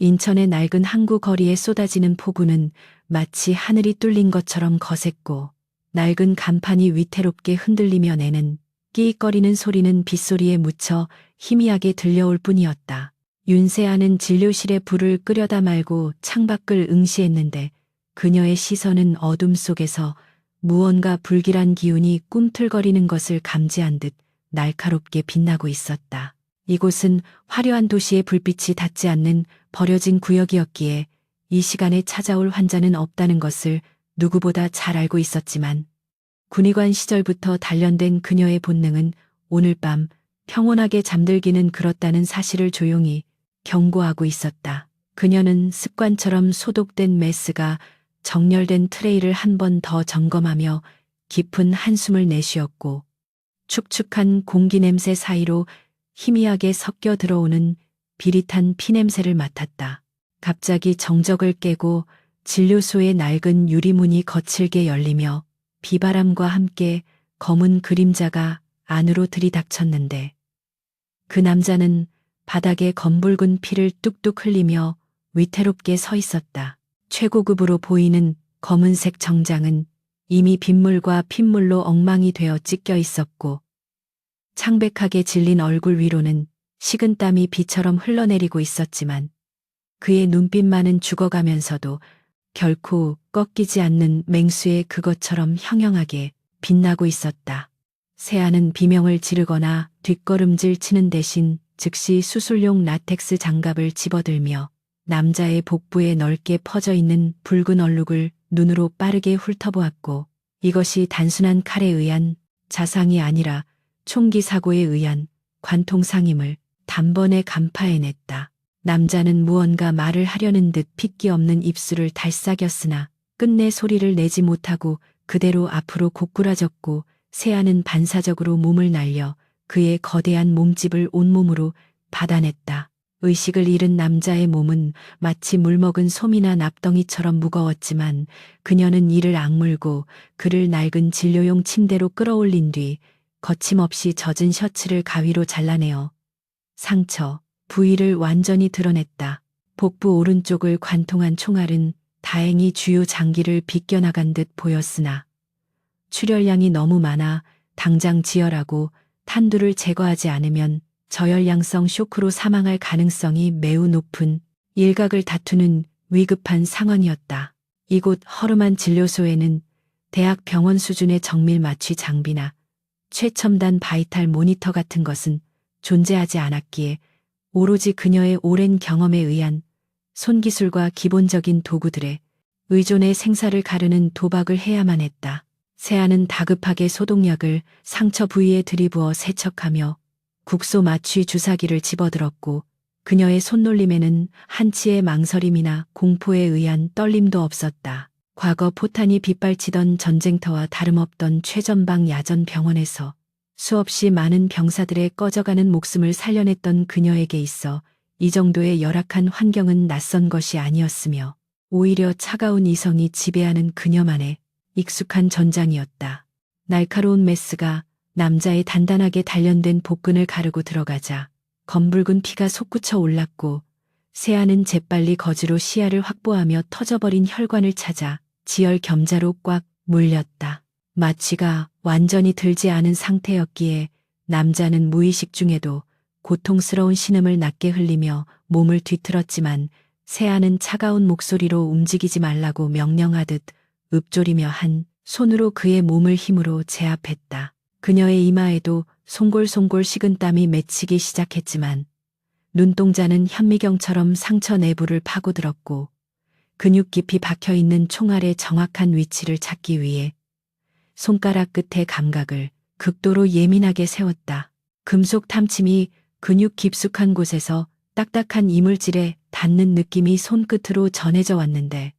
인천의 낡은 항구 거리에 쏟아지는 폭우는 마치 하늘이 뚫린 것처럼 거셌고 낡은 간판이 위태롭게 흔들리며 내는 끼익거리는 소리는 빗소리에 묻혀 희미하게 들려올 뿐이었다. 윤세아는 진료실에 불을 끄려다 말고 창밖을 응시했는데 그녀의 시선은 어둠 속에서 무언가 불길한 기운이 꿈틀거리는 것을 감지한 듯 날카롭게 빛나고 있었다. 이곳은 화려한 도시의 불빛이 닿지 않는 버려진 구역이었기에 이 시간에 찾아올 환자는 없다는 것을 누구보다 잘 알고 있었지만 군의관 시절부터 단련된 그녀의 본능은 오늘 밤 평온하게 잠들기는 그렇다는 사실을 조용히 경고하고 있었다. 그녀는 습관처럼 소독된 메스가 정렬된 트레이를 한 번 더 점검하며 깊은 한숨을 내쉬었고 축축한 공기 냄새 사이로 희미하게 섞여 들어오는 비릿한 피냄새를 맡았다. 갑자기 정적을 깨고 진료소의 낡은 유리문이 거칠게 열리며 비바람과 함께 검은 그림자가 안으로 들이닥쳤는데 그 남자는 바닥에 검붉은 피를 뚝뚝 흘리며 위태롭게 서 있었다. 최고급으로 보이는 검은색 정장은 이미 빗물과 핏물로 엉망이 되어 찢겨 있었고 창백하게 질린 얼굴 위로는 식은땀이 비처럼 흘러내리고 있었지만 그의 눈빛만은 죽어가면서도 결코 꺾이지 않는 맹수의 그것처럼 형형하게 빛나고 있었다. 세아는 비명을 지르거나 뒷걸음질 치는 대신 즉시 수술용 라텍스 장갑을 집어들며 남자의 복부에 넓게 퍼져 있는 붉은 얼룩을 눈으로 빠르게 훑어보았고 이것이 단순한 칼에 의한 자상이 아니라 총기 사고에 의한 관통상임을 단번에 간파해냈다. 남자는 무언가 말을 하려는 듯 핏기 없는 입술을 달싹였으나 끝내 소리를 내지 못하고 그대로 앞으로 고꾸라졌고 세아는 반사적으로 몸을 날려 그의 거대한 몸집을 온몸으로 받아냈다. 의식을 잃은 남자의 몸은 마치 물먹은 솜이나 납덩이처럼 무거웠지만 그녀는 이를 악물고 그를 낡은 진료용 침대로 끌어올린 뒤 거침없이 젖은 셔츠를 가위로 잘라내어 상처, 부위를 완전히 드러냈다. 복부 오른쪽을 관통한 총알은 다행히 주요 장기를 비껴나간 듯 보였으나 출혈량이 너무 많아 당장 지혈하고 탄두를 제거하지 않으면 저혈량성 쇼크로 사망할 가능성이 매우 높은 일각을 다투는 위급한 상황이었다. 이곳 허름한 진료소에는 대학 병원 수준의 정밀 마취 장비나 최첨단 바이탈 모니터 같은 것은 존재하지 않았기에 오로지 그녀의 오랜 경험에 의한 손기술과 기본적인 도구들에 의존의 생사를 가르는 도박을 해야만 했다. 세아는 다급하게 소독약을 상처 부위에 들이부어 세척하며 국소 마취 주사기를 집어들었고 그녀의 손놀림에는 한치의 망설임이나 공포에 의한 떨림도 없었다. 과거 포탄이 빗발치던 전쟁터와 다름없던 최전방 야전 병원에서 수없이 많은 병사들의 꺼져가는 목숨을 살려냈던 그녀에게 있어 이 정도의 열악한 환경은 낯선 것이 아니었으며 오히려 차가운 이성이 지배하는 그녀만의 익숙한 전장이었다. 날카로운 메스가 남자의 단단하게 단련된 복근을 가르고 들어가자 검붉은 피가 솟구쳐 올랐고 세아는 재빨리 거즈로 시야를 확보하며 터져버린 혈관을 찾아 지혈 겸자로 꽉 물렸다. 마취가 완전히 들지 않은 상태였기에 남자는 무의식 중에도 고통스러운 신음을 낮게 흘리며 몸을 뒤틀었지만 세아는 차가운 목소리로 움직이지 말라고 명령하듯 읊조리며 한 손으로 그의 몸을 힘으로 제압했다. 그녀의 이마에도 송골송골 식은땀이 맺히기 시작했지만 눈동자는 현미경처럼 상처 내부를 파고들었고 근육 깊이 박혀있는 총알의 정확한 위치를 찾기 위해 손가락 끝의 감각을 극도로 예민하게 세웠다. 금속 탐침이 근육 깊숙한 곳에서 딱딱한 이물질에 닿는 느낌이 손끝으로 전해져 왔는데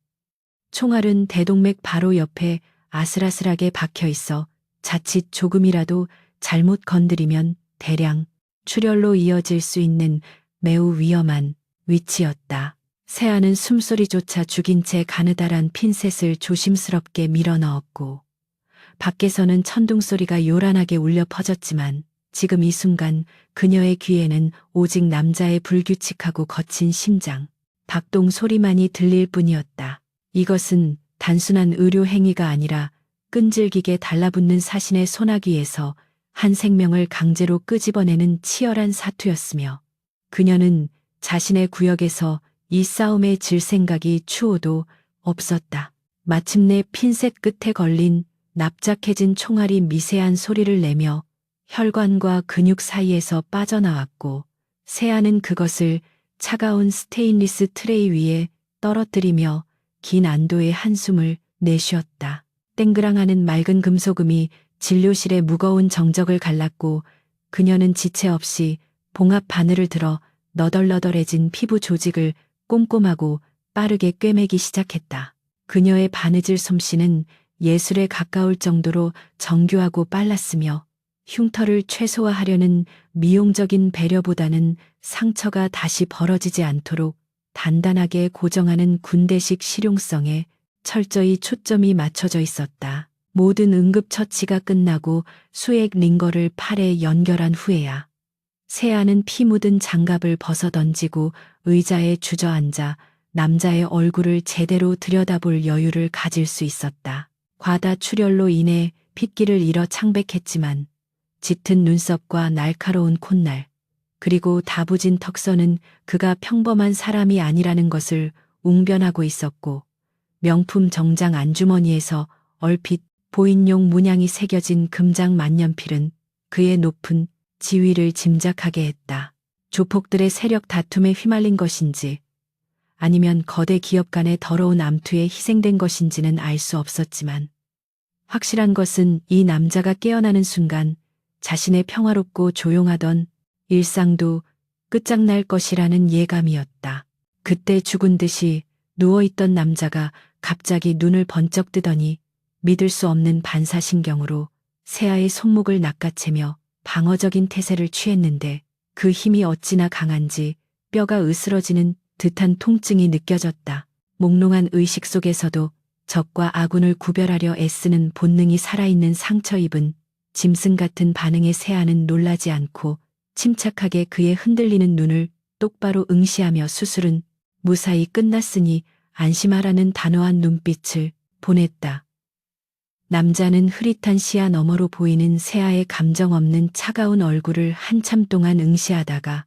총알은 대동맥 바로 옆에 아슬아슬하게 박혀 있어 자칫 조금이라도 잘못 건드리면 대량 출혈로 이어질 수 있는 매우 위험한 위치였다. 세아는 숨소리조차 죽인 채 가느다란 핀셋을 조심스럽게 밀어 넣었고 밖에서는 천둥소리가 요란하게 울려 퍼졌지만 지금 이 순간 그녀의 귀에는 오직 남자의 불규칙하고 거친 심장, 박동 소리만이 들릴 뿐이었다. 이것은 단순한 의료 행위가 아니라 끈질기게 달라붙는 사신의 소나기에서 한 생명을 강제로 끄집어내는 치열한 사투였으며 그녀는 자신의 구역에서 이 싸움에 질 생각이 추호도 없었다. 마침내 핀셋 끝에 걸린 납작해진 총알이 미세한 소리를 내며 혈관과 근육 사이에서 빠져나왔고 세아는 그것을 차가운 스테인리스 트레이 위에 떨어뜨리며 긴 안도의 한숨을 내쉬었다. 땡그랑하는 맑은 금소금이 진료실의 무거운 정적을 갈랐고 그녀는 지체 없이 봉합 바늘을 들어 너덜너덜해진 피부 조직을 꼼꼼하고 빠르게 꿰매기 시작했다. 그녀의 바느질 솜씨는 예술에 가까울 정도로 정교하고 빨랐으며 흉터를 최소화하려는 미용적인 배려보다는 상처가 다시 벌어지지 않도록 단단하게 고정하는 군대식 실용성에 철저히 초점이 맞춰져 있었다. 모든 응급처치가 끝나고 수액 링거를 팔에 연결한 후에야 세아는 피 묻은 장갑을 벗어던지고 의자에 주저앉아 남자의 얼굴을 제대로 들여다볼 여유를 가질 수 있었다. 과다 출혈로 인해 핏기를 잃어 창백했지만 짙은 눈썹과 날카로운 콧날, 그리고 다부진 턱선은 그가 평범한 사람이 아니라는 것을 웅변하고 있었고 명품 정장 안주머니에서 얼핏 보인용 문양이 새겨진 금장 만년필은 그의 높은 지위를 짐작하게 했다. 조폭들의 세력 다툼에 휘말린 것인지 아니면 거대 기업 간의 더러운 암투에 희생된 것인지는 알 수 없었지만 확실한 것은 이 남자가 깨어나는 순간 자신의 평화롭고 조용하던 일상도 끝장날 것이라는 예감이었다. 그때 죽은 듯이 누워있던 남자가 갑자기 눈을 번쩍 뜨더니 믿을 수 없는 반사신경으로 세아의 손목을 낚아채며 방어적인 태세를 취했는데 그 힘이 어찌나 강한지 뼈가 으스러지는 듯한 통증이 느껴졌다. 몽롱한 의식 속에서도 적과 아군을 구별하려 애쓰는 본능이 살아있는 상처 입은 짐승 같은 반응에 세아는 놀라지 않고 침착하게 그의 흔들리는 눈을 똑바로 응시하며 수술은 무사히 끝났으니 안심하라는 단호한 눈빛을 보냈다. 남자는 흐릿한 시야 너머로 보이는 세아의 감정 없는 차가운 얼굴을 한참 동안 응시하다가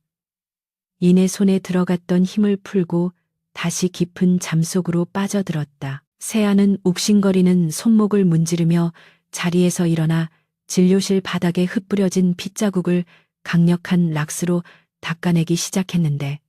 이내 손에 들어갔던 힘을 풀고 다시 깊은 잠속으로 빠져들었다. 세아는 욱신거리는 손목을 문지르며 자리에서 일어나 진료실 바닥에 흩뿌려진 핏자국을 강력한 락스로 닦아내기 시작했는데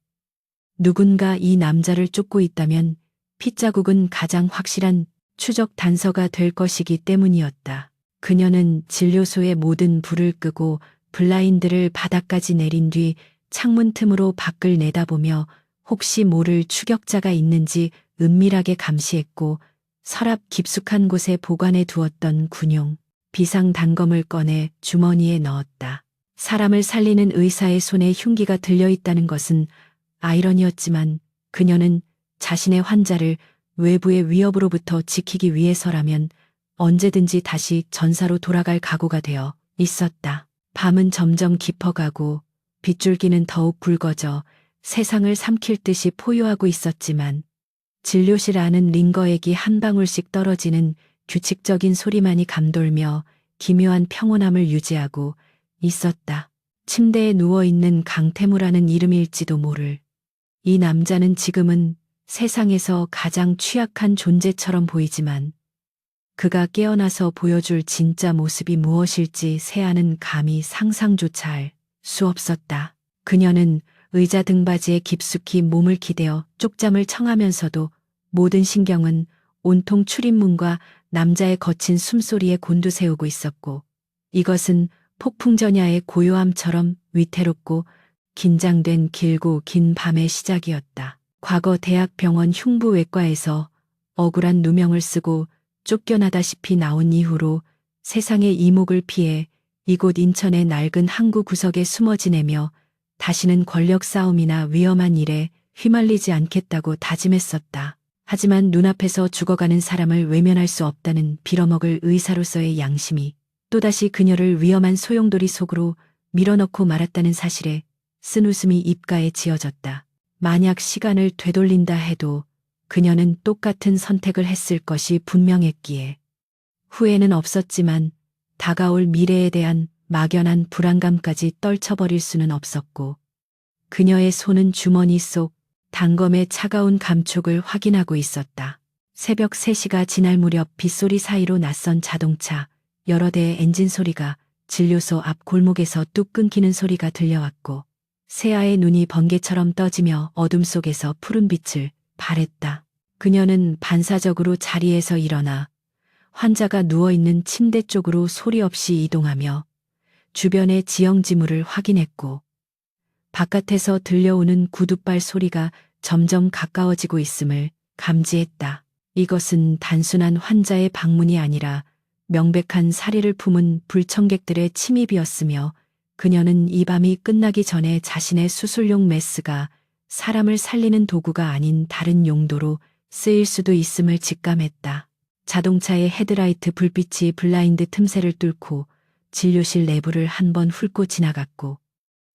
누군가 이 남자를 쫓고 있다면 핏자국은 가장 확실한 추적 단서가 될 것이기 때문이었다. 그녀는 진료소의 모든 불을 끄고 블라인드를 바닥까지 내린 뒤 창문 틈으로 밖을 내다보며 혹시 모를 추격자가 있는지 은밀하게 감시했고 서랍 깊숙한 곳에 보관해 두었던 군용 비상 단검을 꺼내 주머니에 넣었다. 사람을 살리는 의사의 손에 흉기가 들려있다는 것은 아이러니였지만 그녀는 자신의 환자를 외부의 위협으로부터 지키기 위해서라면 언제든지 다시 전사로 돌아갈 각오가 되어 있었다. 밤은 점점 깊어가고 빗줄기는 더욱 붉어져 세상을 삼킬 듯이 포효하고 있었지만 진료실 안은 링거액이 한 방울씩 떨어지는 규칙적인 소리만이 감돌며 기묘한 평온함을 유지하고 있었다. 침대에 누워있는 강태무라는 이름일지도 모를 이 남자는 지금은 세상에서 가장 취약한 존재처럼 보이지만 그가 깨어나서 보여줄 진짜 모습이 무엇일지 세아는 감히 상상조차 할 수 없었다. 그녀는 의자 등받이에 깊숙이 몸을 기대어 쪽잠을 청하면서도 모든 신경은 온통 출입문과 남자의 거친 숨소리에 곤두세우고 있었고 이것은 폭풍전야의 고요함처럼 위태롭고 긴장된 길고 긴 밤의 시작이었다. 과거 대학병원 흉부외과에서 억울한 누명을 쓰고 쫓겨나다시피 나온 이후로 세상의 이목을 피해 이곳 인천의 낡은 항구 구석에 숨어 지내며 다시는 권력 싸움이나 위험한 일에 휘말리지 않겠다고 다짐했었다. 하지만 눈앞에서 죽어가는 사람을 외면할 수 없다는 빌어먹을 의사로서의 양심이 또다시 그녀를 위험한 소용돌이 속으로 밀어넣고 말았다는 사실에 쓴웃음이 입가에 지어졌다. 만약 시간을 되돌린다 해도 그녀는 똑같은 선택을 했을 것이 분명했기에 후회는 없었지만 다가올 미래에 대한 막연한 불안감까지 떨쳐버릴 수는 없었고 그녀의 손은 주머니 속 단검의 차가운 감촉을 확인하고 있었다. 새벽 3시가 지날 무렵 빗소리 사이로 낯선 자동차, 여러 대의 엔진 소리가 진료소 앞 골목에서 뚝 끊기는 소리가 들려왔고 새아의 눈이 번개처럼 떠지며 어둠 속에서 푸른 빛을 발했다. 그녀는 반사적으로 자리에서 일어나 환자가 누워있는 침대 쪽으로 소리 없이 이동하며 주변의 지형지물을 확인했고 바깥에서 들려오는 구둣발 소리가 점점 가까워지고 있음을 감지했다. 이것은 단순한 환자의 방문이 아니라 명백한 살해를 품은 불청객들의 침입이었으며 그녀는 이 밤이 끝나기 전에 자신의 수술용 메스가 사람을 살리는 도구가 아닌 다른 용도로 쓰일 수도 있음을 직감했다. 자동차의 헤드라이트 불빛이 블라인드 틈새를 뚫고 진료실 내부를 한번 훑고 지나갔고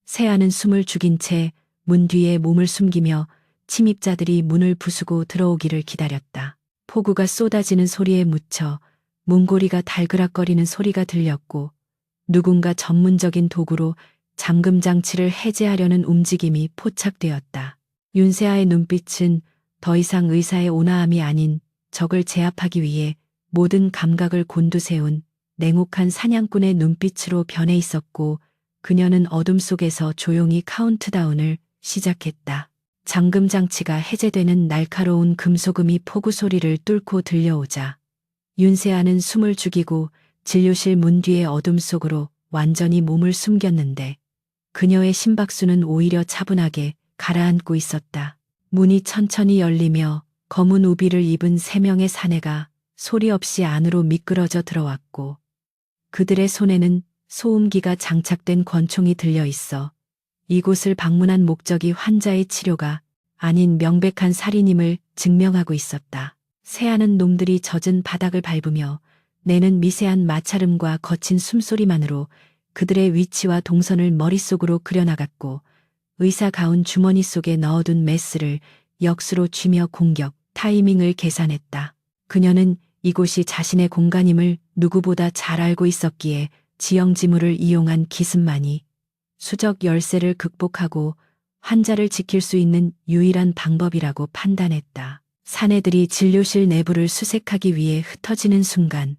새아는 숨을 죽인 채 문 뒤에 몸을 숨기며 침입자들이 문을 부수고 들어오기를 기다렸다. 폭우가 쏟아지는 소리에 묻혀 문고리가 달그락거리는 소리가 들렸고 누군가 전문적인 도구로 잠금 장치를 해제하려는 움직임이 포착되었다. 윤세아의 눈빛은 더 이상 의사의 온화함이 아닌 적을 제압하기 위해 모든 감각을 곤두세운 냉혹한 사냥꾼의 눈빛으로 변해 있었고 그녀는 어둠 속에서 조용히 카운트다운을 시작했다. 잠금 장치가 해제되는 날카로운 금속음이 폭우 소리를 뚫고 들려오자 윤세아는 숨을 죽이고 진료실 문 뒤의 어둠 속으로 완전히 몸을 숨겼는데 그녀의 심박수는 오히려 차분하게 가라앉고 있었다. 문이 천천히 열리며 검은 우비를 입은 3명의 사내가 소리 없이 안으로 미끄러져 들어왔고 그들의 손에는 소음기가 장착된 권총이 들려 있어 이곳을 방문한 목적이 환자의 치료가 아닌 명백한 살인임을 증명하고 있었다. 새하는 놈들이 젖은 바닥을 밟으며 내는 미세한 마찰음과 거친 숨소리만으로 그들의 위치와 동선을 머릿속으로 그려나갔고 의사 가운 주머니 속에 넣어둔 메스를 역수로 쥐며 공격, 타이밍을 계산했다. 그녀는 이곳이 자신의 공간임을 누구보다 잘 알고 있었기에 지형지물을 이용한 기습만이 수적 열쇠를 극복하고 환자를 지킬 수 있는 유일한 방법이라고 판단했다. 사내들이 진료실 내부를 수색하기 위해 흩어지는 순간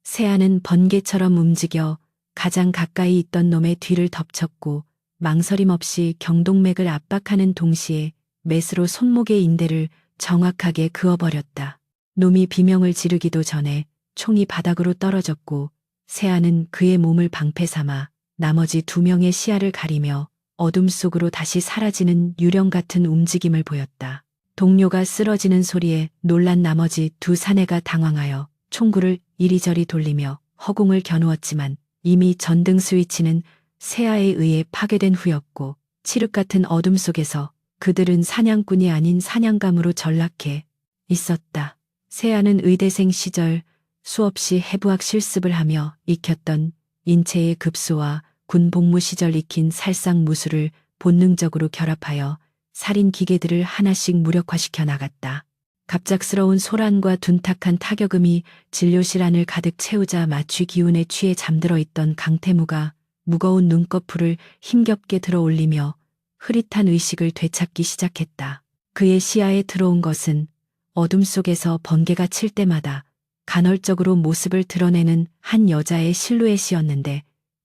새아는 번개처럼 움직여 가장 가까이 있던 놈의 뒤를 덮쳤고 망설임 없이 경동맥을 압박하는 동시에 메스로 손목의 인대를 정확하게 그어버렸다. 놈이 비명을 지르기도 전에 총이 바닥으로 떨어졌고 새아는 그의 몸을 방패 삼아 나머지 2명의 시야를 가리며 어둠 속으로 다시 사라지는 유령 같은 움직임을 보였다. 동료가 쓰러지는 소리에 놀란 나머지 2 사내가 당황하여 총구를 이리저리 돌리며 허공을 겨누었지만 이미 전등 스위치는 새아에 의해 파괴된 후였고 칠흑 같은 어둠 속에서 그들은 사냥꾼이 아닌 사냥감으로 전락해 있었다. 새아는 의대생 시절 수없이 해부학 실습을 하며 익혔던 인체의 급소와 군 복무 시절 익힌 살상 무술을 본능적으로 결합하여 살인 기계들을 하나씩 무력화시켜 나갔다. 갑작스러운 소란과 둔탁한 타격음이 진료실 안을 가득 채우자 마취 기운에 취해 잠들어 있던 강태무가 무거운 눈꺼풀을 힘겹게 들어 올리며 흐릿한 의식을 되찾기 시작했다. 그의 시야에 들어온 것은 어둠 속에서 번개가 칠 때마다 간헐적으로 모습을 드러내는 한 여자의 실루엣이었는데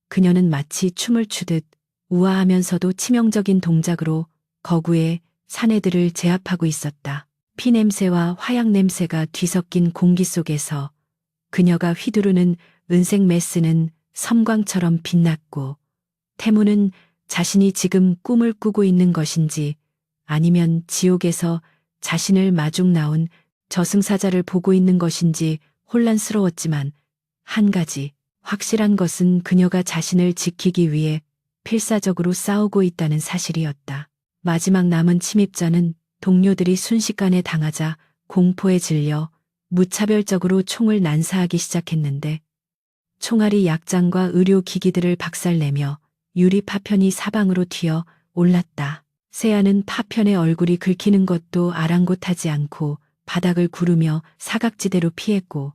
그녀는 마치 춤을 추듯 우아하면서도 치명적인 동작으로 거구의 사내들을 제압하고 있었다. 피냄새와 화약냄새가 뒤섞인 공기 속에서 그녀가 휘두르는 은색 메스는 섬광처럼 빛났고 태무는 자신이 지금 꿈을 꾸고 있는 것인지 아니면 지옥에서 자신을 마중 나온 저승사자를 보고 있는 것인지 혼란스러웠지만 한 가지 확실한 것은 그녀가 자신을 지키기 위해 필사적으로 싸우고 있다는 사실이었다. 마지막 남은 침입자는 동료들이 순식간에 당하자 공포에 질려 무차별적으로 총을 난사하기 시작했는데 총알이 약장과 의료기기들을 박살내며 유리 파편이 사방으로 튀어 올랐다. 세아는 파편의 얼굴이 긁히는 것도 아랑곳하지 않고 바닥을 구르며 사각지대로 피했고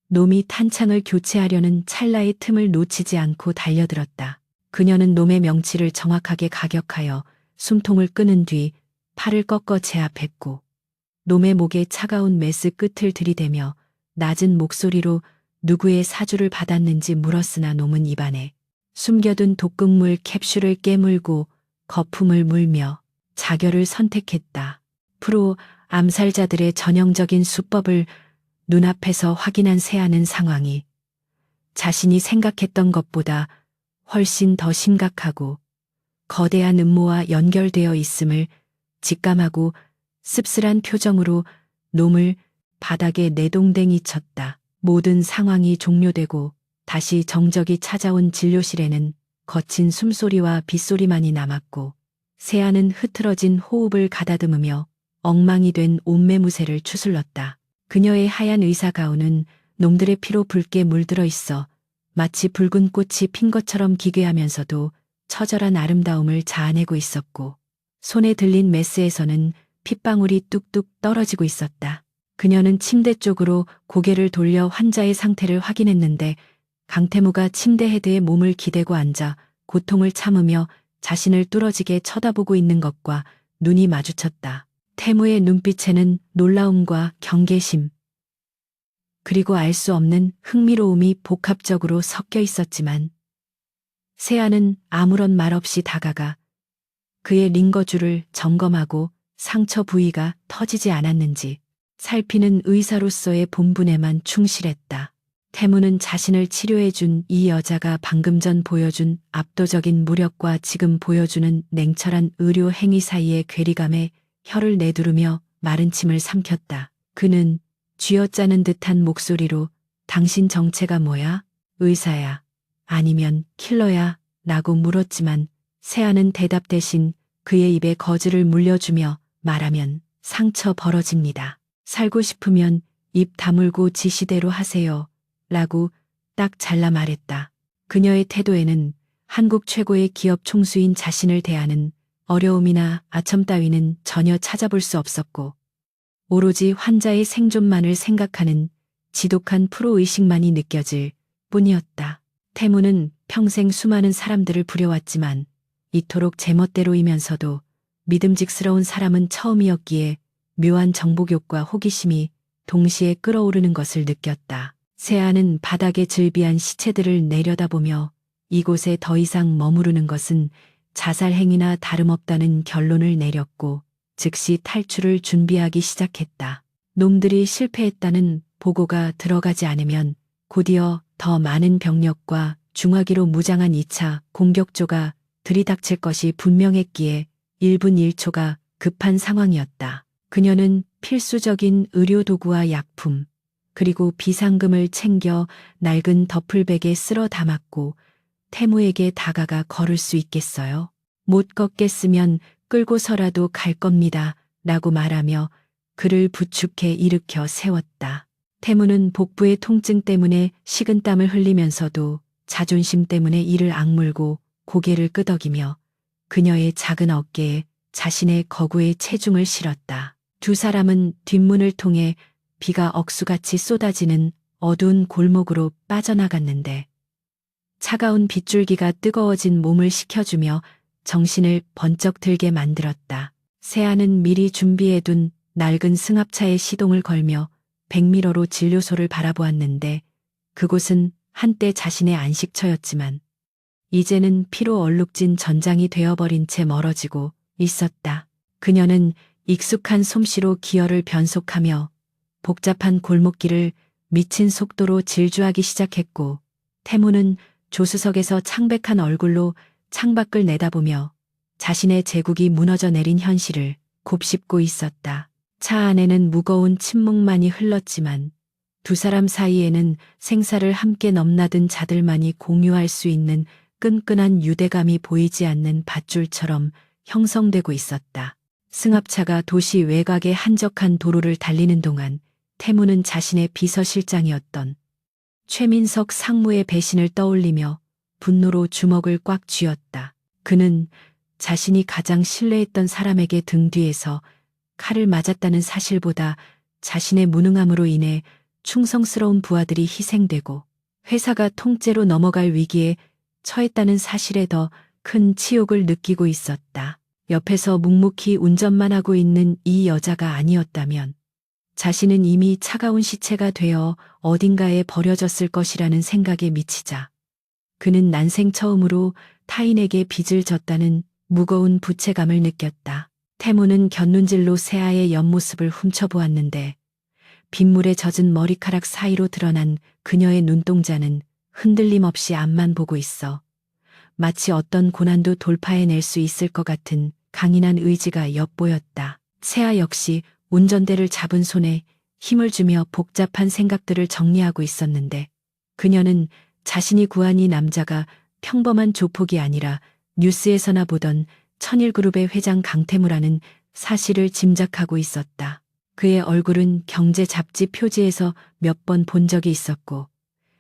놈이 탄창을 교체하려는 찰나의 틈을 놓치지 않고 달려들었다. 그녀는 놈의 명치를 정확하게 가격하여 숨통을 끄는 뒤 팔을 꺾어 제압했고 놈의 목에 차가운 메스 끝을 들이대며 낮은 목소리로 누구의 사주를 받았는지 물었으나 놈은 입안에 숨겨둔 독극물 캡슐을 깨물고 거품을 물며 자결을 선택했다. 프로 암살자들의 전형적인 수법을 눈앞에서 확인한 세아는 상황이 자신이 생각했던 것보다 훨씬 더 심각하고 거대한 음모와 연결되어 있음을 직감하고 씁쓸한 표정으로 놈을 바닥에 내동댕이 쳤다. 모든 상황이 종료되고 다시 정적이 찾아온 진료실에는 거친 숨소리와 빗소리만이 남았고 세아는 흐트러진 호흡을 가다듬으며 엉망이 된 옷매무새를 추슬렀다. 그녀의 하얀 의사가운은 놈들의 피로 붉게 물들어 있어 마치 붉은 꽃이 핀 것처럼 기괴하면서도 처절한 아름다움을 자아내고 있었고 손에 들린 메스에서는 핏방울이 뚝뚝 떨어지고 있었다. 그녀는 침대 쪽으로 고개를 돌려 환자의 상태를 확인했는데 강태무가 침대 헤드에 몸을 기대고 앉아 고통을 참으며 자신을 뚫어지게 쳐다보고 있는 것과 눈이 마주쳤다. 태무의 눈빛에는 놀라움과 경계심, 그리고 알 수 없는 흥미로움이 복합적으로 섞여 있었지만 세아는 아무런 말 없이 다가가 그의 링거줄을 점검하고 상처 부위가 터지지 않았는지 살피는 의사로서의 본분에만 충실했다. 태무는 자신을 치료해준 이 여자가 방금 전 보여준 압도적인 무력과 지금 보여주는 냉철한 의료 행위 사이의 괴리감에 혀를 내두르며 마른 침을 삼켰다. 그는 쥐어짜는 듯한 목소리로 당신 정체가 뭐야? 의사야? 아니면 킬러야? 라고 물었지만 세아는 대답 대신 그의 입에 거즈를 물려주며 말하면 상처 벌어집니다. 살고 싶으면 입 다물고 지시대로 하세요. 라고 딱 잘라 말했다. 그녀의 태도에는 한국 최고의 기업 총수인 자신을 대하는 어려움이나 아첨 따위는 전혀 찾아볼 수 없었고 오로지 환자의 생존만을 생각하는 지독한 프로의식만이 느껴질 뿐이었다. 태무는 평생 수많은 사람들을 부려왔지만 이토록 제멋대로이면서도 믿음직스러운 사람은 처음이었기에 묘한 정복욕과 호기심이 동시에 끓어오르는 것을 느꼈다. 세아는 바닥에 즐비한 시체들을 내려다보며 이곳에 더 이상 머무르는 것은 자살 행위나 다름없다는 결론을 내렸고 즉시 탈출을 준비하기 시작했다. 놈들이 실패했다는 보고가 들어가지 않으면 곧이어 더 많은 병력과 중화기로 무장한 2차 공격조가 들이닥칠 것이 분명했기에 1분 1초가 급한 상황이었다. 그녀는 필수적인 의료도구와 약품, 그리고 비상금을 챙겨 낡은 더플백에 쓸어 담았고 태무에게 다가가 걸을 수 있겠어요? 못 걷겠으면 끌고서라도 갈 겁니다. 라고 말하며 그를 부축해 일으켜 세웠다. 태무는 복부의 통증 때문에 식은땀을 흘리면서도 자존심 때문에 이를 악물고 고개를 끄덕이며 그녀의 작은 어깨에 자신의 거구의 체중을 실었다. 두 사람은 뒷문을 통해 비가 억수같이 쏟아지는 어두운 골목으로 빠져나갔는데 차가운 빗줄기가 뜨거워진 몸을 식혀주며 정신을 번쩍 들게 만들었다. 세아는 미리 준비해둔 낡은 승합차에 시동을 걸며 백미러로 진료소를 바라보았는데 그곳은 한때 자신의 안식처였지만 이제는 피로 얼룩진 전장이 되어버린 채 멀어지고 있었다. 그녀는 익숙한 솜씨로 기어를 변속하며 복잡한 골목길을 미친 속도로 질주하기 시작했고 태무는 조수석에서 창백한 얼굴로 창밖을 내다보며 자신의 제국이 무너져 내린 현실을 곱씹고 있었다. 차 안에는 무거운 침묵만이 흘렀지만 두 사람 사이에는 생사를 함께 넘나든 자들만이 공유할 수 있는 끈끈한 유대감이 보이지 않는 밧줄처럼 형성되고 있었다. 승합차가 도시 외곽의 한적한 도로를 달리는 동안 태무는 자신의 비서실장이었던 최민석 상무의 배신을 떠올리며 분노로 주먹을 꽉 쥐었다. 그는 자신이 가장 신뢰했던 사람에게 등 뒤에서 칼을 맞았다는 사실보다 자신의 무능함으로 인해 충성스러운 부하들이 희생되고 회사가 통째로 넘어갈 위기에 처했다는 사실에 더 큰 치욕을 느끼고 있었다. 옆에서 묵묵히 운전만 하고 있는 이 여자가 아니었다면 자신은 이미 차가운 시체가 되어 어딘가에 버려졌을 것이라는 생각에 미치자 그는 난생 처음으로 타인에게 빚을 졌다는 무거운 부채감을 느꼈다. 태무는 곁눈질로 새아의 옆모습을 훔쳐보았는데 빗물에 젖은 머리카락 사이로 드러난 그녀의 눈동자는 흔들림 없이 앞만 보고 있어 마치 어떤 고난도 돌파해낼 수 있을 것 같은 강인한 의지가 엿보였다. 새아 역시 운전대를 잡은 손에 힘을 주며 복잡한 생각들을 정리하고 있었는데 그녀는 자신이 구한 이 남자가 평범한 조폭이 아니라 뉴스에서나 보던 천일그룹의 회장 강태무라는 사실을 짐작하고 있었다. 그의 얼굴은 경제 잡지 표지에서 몇 번 본 적이 있었고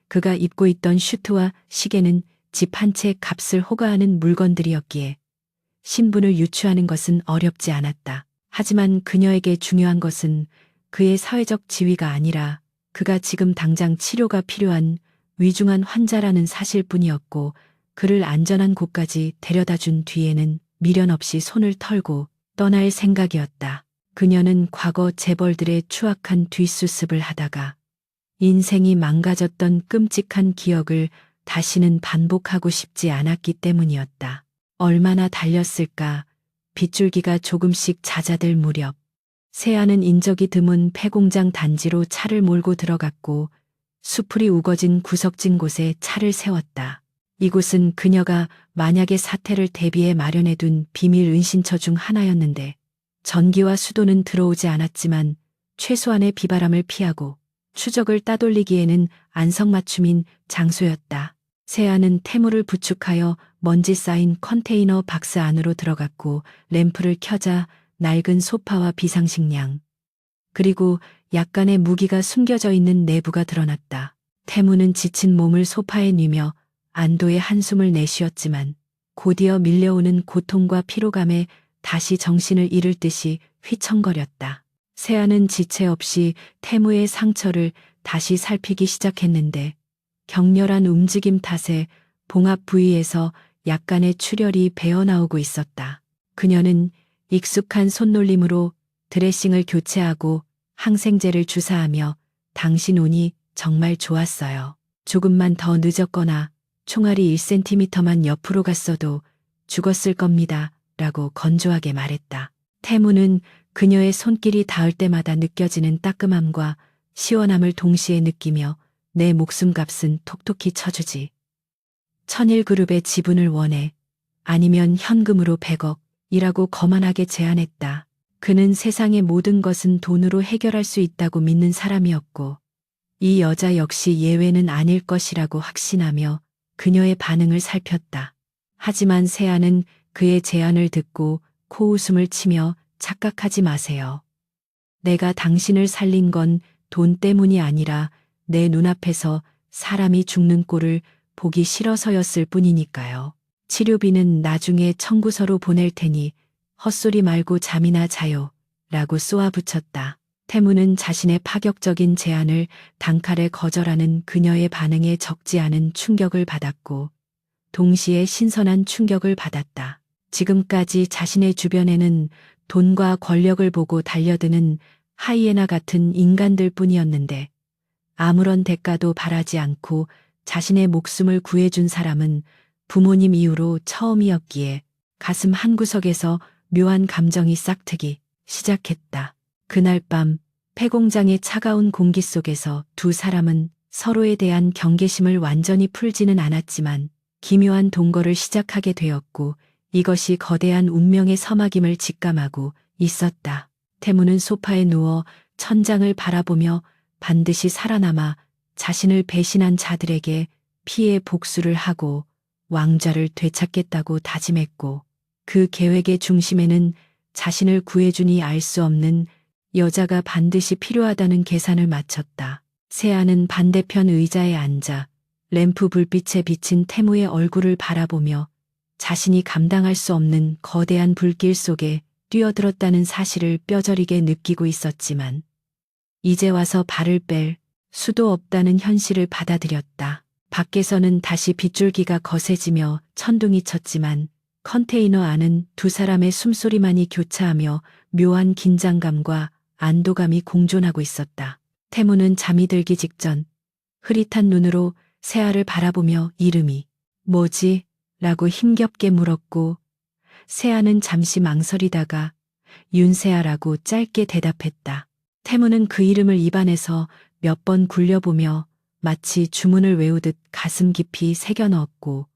그가 입고 있던 슈트와 시계는 집 한 채 값을 호가하는 물건들이었기에 신분을 유추하는 것은 어렵지 않았다. 하지만 그녀에게 중요한 것은 그의 사회적 지위가 아니라 그가 지금 당장 치료가 필요한 위중한 환자라는 사실뿐이었고 그를 안전한 곳까지 데려다 준 뒤에는 미련 없이 손을 털고 떠날 생각이었다. 그녀는 과거 재벌들의 추악한 뒷수습을 하다가 인생이 망가졌던 끔찍한 기억을 다시는 반복하고 싶지 않았기 때문이었다. 얼마나 달렸을까. 빗줄기가 조금씩 잦아들 무렵 새아는 인적이 드문 폐공장 단지로 차를 몰고 들어갔고 수풀이 우거진 구석진 곳에 차를 세웠다. 이곳은 그녀가 만약의 사태를 대비해 마련해둔 비밀 은신처 중 하나였는데 전기와 수도는 들어오지 않았지만 최소한의 비바람을 피하고 추적을 따돌리기에는 안성맞춤인 장소였다. 새아는 태무를 부축하여 먼지 쌓인 컨테이너 박스 안으로 들어갔고 램프를 켜자 낡은 소파와 비상식량 그리고 약간의 무기가 숨겨져 있는 내부가 드러났다. 태무는 지친 몸을 소파에 뉘며 안도의 한숨을 내쉬었지만 곧이어 밀려오는 고통과 피로감에 다시 정신을 잃을 듯이 휘청거렸다. 새아는 지체 없이 태무의 상처를 다시 살피기 시작했는데 격렬한 움직임 탓에 봉합 부위에서 약간의 출혈이 배어나오고 있었다. 그녀는 익숙한 손놀림으로 드레싱을 교체하고 항생제를 주사하며 당신 운이 정말 좋았어요. 조금만 더 늦었거나 총알이 1cm만 옆으로 갔어도 죽었을 겁니다. 라고 건조하게 말했다. 태무는 그녀의 손길이 닿을 때마다 느껴지는 따끔함과 시원함을 동시에 느끼며 내 목숨값은 톡톡히 쳐주지. 천일그룹의 지분을 원해. 아니면 현금으로 100억이라고 거만하게 제안했다. 그는 세상의 모든 것은 돈으로 해결할 수 있다고 믿는 사람이었고 이 여자 역시 예외는 아닐 것이라고 확신하며 그녀의 반응을 살폈다. 하지만 새아는 그의 제안을 듣고 코웃음을 치며 착각하지 마세요. 내가 당신을 살린 건 돈 때문이 아니라 내 눈앞에서 사람이 죽는 꼴을 보기 싫어서였을 뿐이니까요. 치료비는 나중에 청구서로 보낼 테니 헛소리 말고 잠이나 자요. 라고 쏘아붙였다. 태무는 자신의 파격적인 제안을 단칼에 거절하는 그녀의 반응에 적지 않은 충격을 받았고 동시에 신선한 충격을 받았다. 지금까지 자신의 주변에는 돈과 권력을 보고 달려드는 하이에나 같은 인간들 뿐이었는데 아무런 대가도 바라지 않고 자신의 목숨을 구해준 사람은 부모님 이후로 처음이었기에 가슴 한구석에서 묘한 감정이 싹트기 시작했다. 그날 밤 폐공장의 차가운 공기 속에서 두 사람은 서로에 대한 경계심을 완전히 풀지는 않았지만 기묘한 동거를 시작하게 되었고 이것이 거대한 운명의 서막임을 직감하고 있었다. 태무는 소파에 누워 천장을 바라보며 반드시 살아남아 자신을 배신한 자들에게 피해 복수를 하고 왕좌를 되찾겠다고 다짐했고 그 계획의 중심에는 자신을 구해주니 알 수 없는 여자가 반드시 필요하다는 계산을 마쳤다. 새아는 반대편 의자에 앉아 램프 불빛에 비친 태무의 얼굴을 바라보며 자신이 감당할 수 없는 거대한 불길 속에 뛰어들었다는 사실을 뼈저리게 느끼고 있었지만 이제 와서 발을 뺄 수도 없다는 현실을 받아들였다. 밖에서는 다시 빗줄기가 거세지며 천둥이 쳤지만 컨테이너 안은 두 사람의 숨소리만이 교차하며 묘한 긴장감과 안도감이 공존하고 있었다. 태무는 잠이 들기 직전 흐릿한 눈으로 세아를 바라보며 이름이 뭐지? 라고 힘겹게 물었고 세아는 잠시 망설이다가 윤세아라고 짧게 대답했다. 태무는 그 이름을 입안에서 몇 번 굴려보며 마치 주문을 외우듯 가슴 깊이 새겨 넣었고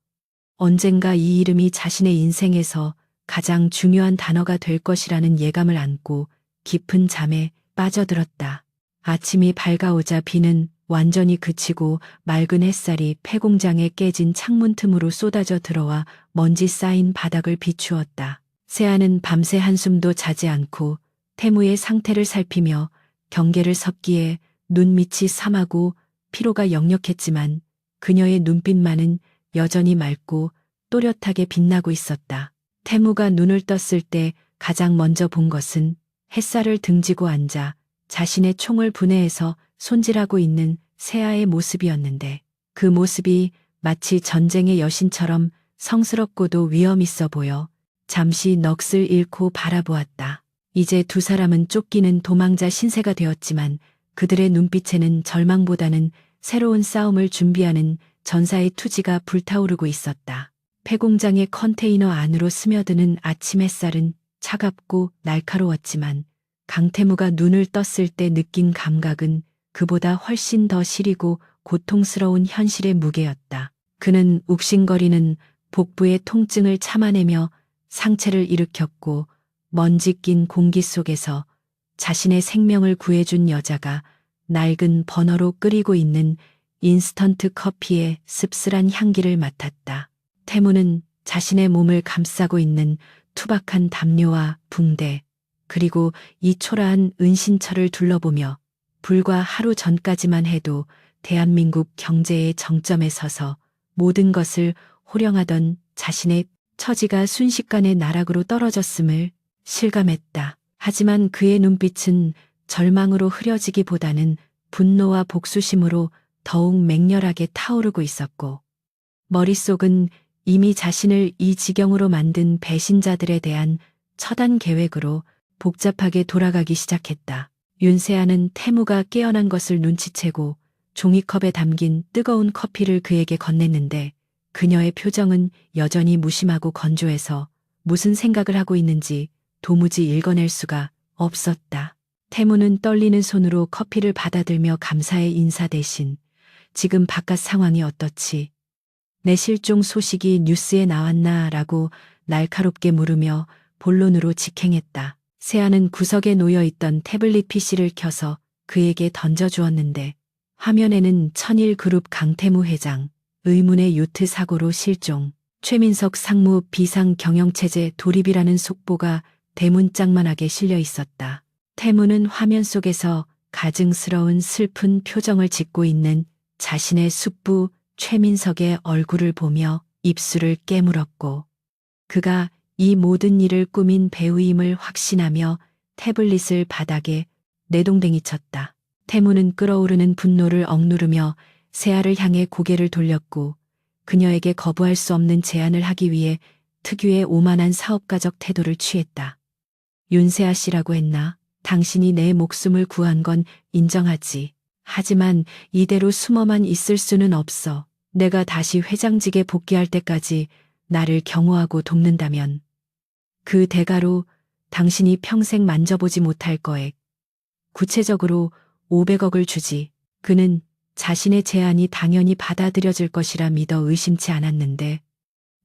언젠가 이 이름이 자신의 인생에서 가장 중요한 단어가 될 것이라는 예감을 안고 깊은 잠에 빠져들었다. 아침이 밝아오자 비는 완전히 그치고 맑은 햇살이 폐공장에 깨진 창문 틈으로 쏟아져 들어와 먼지 쌓인 바닥을 비추었다. 세아는 밤새 한숨도 자지 않고 태무의 상태를 살피며 경계를 섰기에 눈밑이 삼하고 피로가 역력했지만 그녀의 눈빛만은 여전히 맑고 또렷하게 빛나고 있었다. 태무가 눈을 떴을 때 가장 먼저 본 것은 햇살을 등지고 앉아 자신의 총을 분해해서 손질하고 있는 세아의 모습이었는데 그 모습이 마치 전쟁의 여신처럼 성스럽고도 위험 있어 보여 잠시 넋을 잃고 바라보았다. 이제 두 사람은 쫓기는 도망자 신세가 되었지만 그들의 눈빛에는 절망보다는 새로운 싸움을 준비하는 전사의 투지가 불타오르고 있었다. 폐공장의 컨테이너 안으로 스며드는 아침 햇살은 차갑고 날카로웠지만 강태무가 눈을 떴을 때 느낀 감각은 그보다 훨씬 더 시리고 고통스러운 현실의 무게였다. 그는 욱신거리는 복부의 통증을 참아내며 상체를 일으켰고 먼지 낀 공기 속에서 자신의 생명을 구해준 여자가 낡은 버너로 끓이고 있는 인스턴트 커피의 씁쓸한 향기를 맡았다. 태무는 자신의 몸을 감싸고 있는 투박한 담요와 붕대 그리고 이 초라한 은신처를 둘러보며 불과 하루 전까지만 해도 대한민국 경제의 정점에 서서 모든 것을 호령하던 자신의 처지가 순식간에 나락으로 떨어졌음을 실감했다. 하지만 그의 눈빛은 절망으로 흐려지기보다는 분노와 복수심으로 더욱 맹렬하게 타오르고 있었고 머릿속은 이미 자신을 이 지경으로 만든 배신자들에 대한 처단 계획으로 복잡하게 돌아가기 시작했다. 윤세아는 태무가 깨어난 것을 눈치채고 종이컵에 담긴 뜨거운 커피를 그에게 건넸는데 그녀의 표정은 여전히 무심하고 건조해서 무슨 생각을 하고 있는지 도무지 읽어낼 수가 없었다. 태무는 떨리는 손으로 커피를 받아들며 감사의 인사 대신 지금 바깥 상황이 어떻지? 내 실종 소식이 뉴스에 나왔나? 라고 날카롭게 물으며 본론으로 직행했다. 세아는 구석에 놓여있던 태블릿 PC를 켜서 그에게 던져주었는데 화면에는 천일그룹 강태무 회장, 의문의 요트 사고로 실종, 최민석 상무 비상 경영체제 돌입이라는 속보가 대문짝만하게 실려 있었다. 태무는 화면 속에서 가증스러운 슬픈 표정을 짓고 있는 자신의 숙부 최민석의 얼굴을 보며 입술을 깨물었고 그가 이 모든 일을 꾸민 배우임을 확신하며 태블릿을 바닥에 내동댕이 쳤다. 태무는 끓어오르는 분노를 억누르며 세아를 향해 고개를 돌렸고 그녀에게 거부할 수 없는 제안을 하기 위해 특유의 오만한 사업가적 태도를 취했다. 윤세아 씨라고 했나? 당신이 내 목숨을 구한 건 인정하지. 하지만 이대로 숨어만 있을 수는 없어. 내가 다시 회장직에 복귀할 때까지 나를 경호하고 돕는다면 그 대가로 당신이 평생 만져보지 못할 거액, 구체적으로 500억을 주지. 그는 자신의 제안이 당연히 받아들여질 것이라 믿어 의심치 않았는데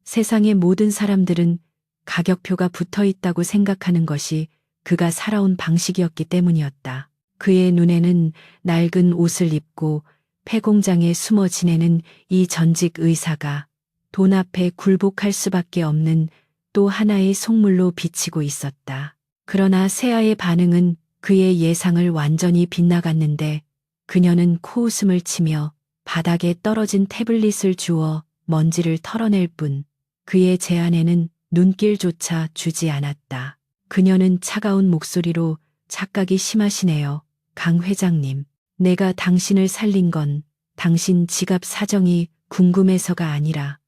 세상의 모든 사람들은 가격표가 붙어 있다고 생각하는 것이 그가 살아온 방식이었기 때문이었다. 그의 눈에는 낡은 옷을 입고 폐공장에 숨어 지내는 이 전직 의사가 돈 앞에 굴복할 수밖에 없는 또 하나의 속물로 비치고 있었다. 그러나 세아의 반응은 그의 예상을 완전히 빗나갔는데 그녀는 코웃음을 치며 바닥에 떨어진 태블릿을 주워 먼지를 털어낼 뿐 그의 제안에는 눈길조차 주지 않았다. 그녀는 차가운 목소리로 착각이 심하시네요. 강 회장님. 내가 당신을 살린 건 당신 지갑 사정이 궁금해서가 아니라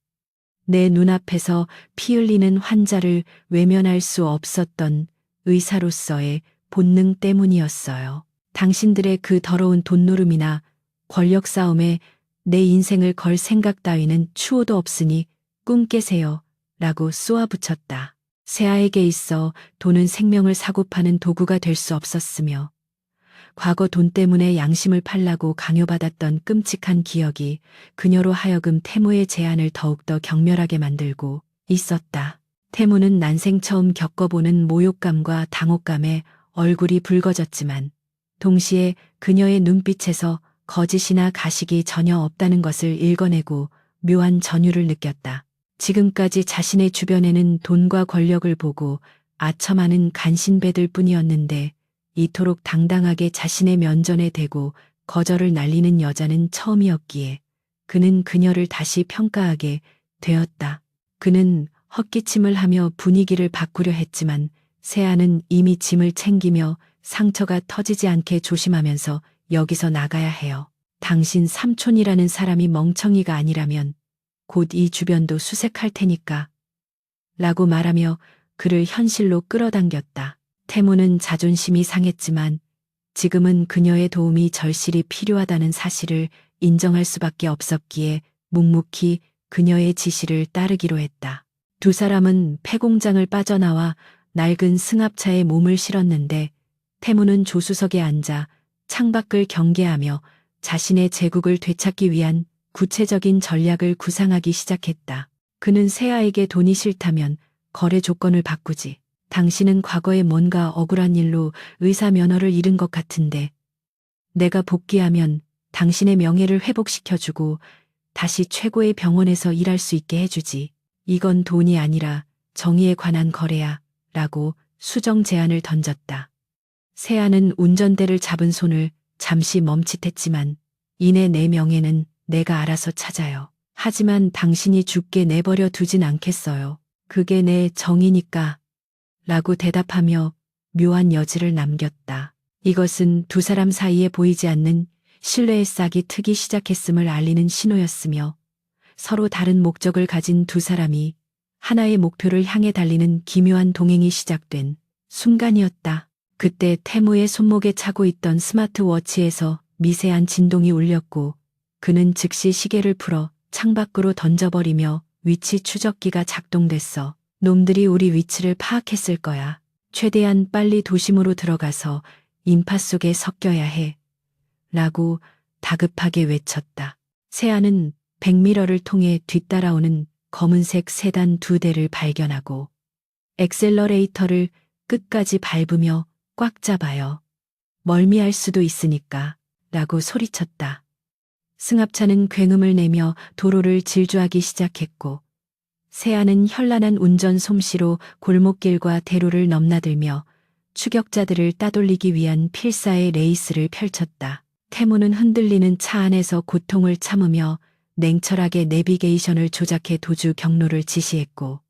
내 눈앞에서 피 흘리는 환자를 외면할 수 없었던 의사로서의 본능 때문이었어요. 당신들의 그 더러운 돈노름이나 권력 싸움에 내 인생을 걸 생각 따위는 추호도 없으니 꿈 깨세요. 라고 쏘아붙였다. 세아에게 있어 돈은 생명을 사고 파는 도구가 될 수 없었으며 과거 돈 때문에 양심을 팔라고 강요받았던 끔찍한 기억이 그녀로 하여금 태무의 제안을 더욱더 경멸하게 만들고 있었다. 태무는 난생 처음 겪어보는 모욕감과 당혹감에 얼굴이 붉어졌지만 동시에 그녀의 눈빛에서 거짓이나 가식이 전혀 없다는 것을 읽어내고 묘한 전율을 느꼈다. 지금까지 자신의 주변에는 돈과 권력을 보고 아첨하는 간신배들 뿐이었는데 이토록 당당하게 자신의 면전에 대고 거절을 날리는 여자는 처음이었기에 그는 그녀를 다시 평가하게 되었다. 그는 헛기침을 하며 분위기를 바꾸려 했지만 세아는 이미 짐을 챙기며 상처가 터지지 않게 조심하면서 여기서 나가야 해요. 당신 삼촌이라는 사람이 멍청이가 아니라면 곧 이 주변도 수색할 테니까. 라고 말하며 그를 현실로 끌어당겼다. 태무는 자존심이 상했지만 지금은 그녀의 도움이 절실히 필요하다는 사실을 인정할 수밖에 없었기에 묵묵히 그녀의 지시를 따르기로 했다. 두 사람은 폐공장을 빠져나와 낡은 승합차에 몸을 실었는데 태무는 조수석에 앉아 창밖을 경계하며 자신의 제국을 되찾기 위한 구체적인 전략을 구상하기 시작했다. 그는 세아에게 돈이 싫다면 거래 조건을 바꾸지. 당신은 과거에 뭔가 억울한 일로 의사 면허를 잃은 것 같은데 내가 복귀하면 당신의 명예를 회복시켜주고 다시 최고의 병원에서 일할 수 있게 해주지. 이건 돈이 아니라 정의에 관한 거래야. 라고 수정 제안을 던졌다. 세아는 운전대를 잡은 손을 잠시 멈칫했지만 이내 내 명예는 내가 알아서 찾아요. 하지만 당신이 죽게 내버려 두진 않겠어요. 그게 내 정의니까. 라고 대답하며 묘한 여지를 남겼다. 이것은 두 사람 사이에 보이지 않는 신뢰의 싹이 트기 시작했음을 알리는 신호였으며 서로 다른 목적을 가진 두 사람이 하나의 목표를 향해 달리는 기묘한 동행이 시작된 순간이었다. 그때 태무의 손목에 차고 있던 스마트워치에서 미세한 진동이 울렸고 그는 즉시 시계를 풀어 창밖으로 던져버리며 위치 추적기가 작동됐어. 놈들이 우리 위치를 파악했을 거야. 최대한 빨리 도심으로 들어가서 인파 속에 섞여야 해. 라고 다급하게 외쳤다. 세아는 백미러를 통해 뒤따라오는 검은색 세단 두 대를 발견하고 엑셀러레이터를 끝까지 밟으며 꽉 잡아요. 멀미할 수도 있으니까. 라고 소리쳤다. 승합차는 굉음을 내며 도로를 질주하기 시작했고 세아는 현란한 운전 솜씨로 골목길과 대로를 넘나들며 추격자들을 따돌리기 위한 필사의 레이스를 펼쳤다. 태무는 흔들리는 차 안에서 고통을 참으며 냉철하게 내비게이션을 조작해 도주 경로를 지시했고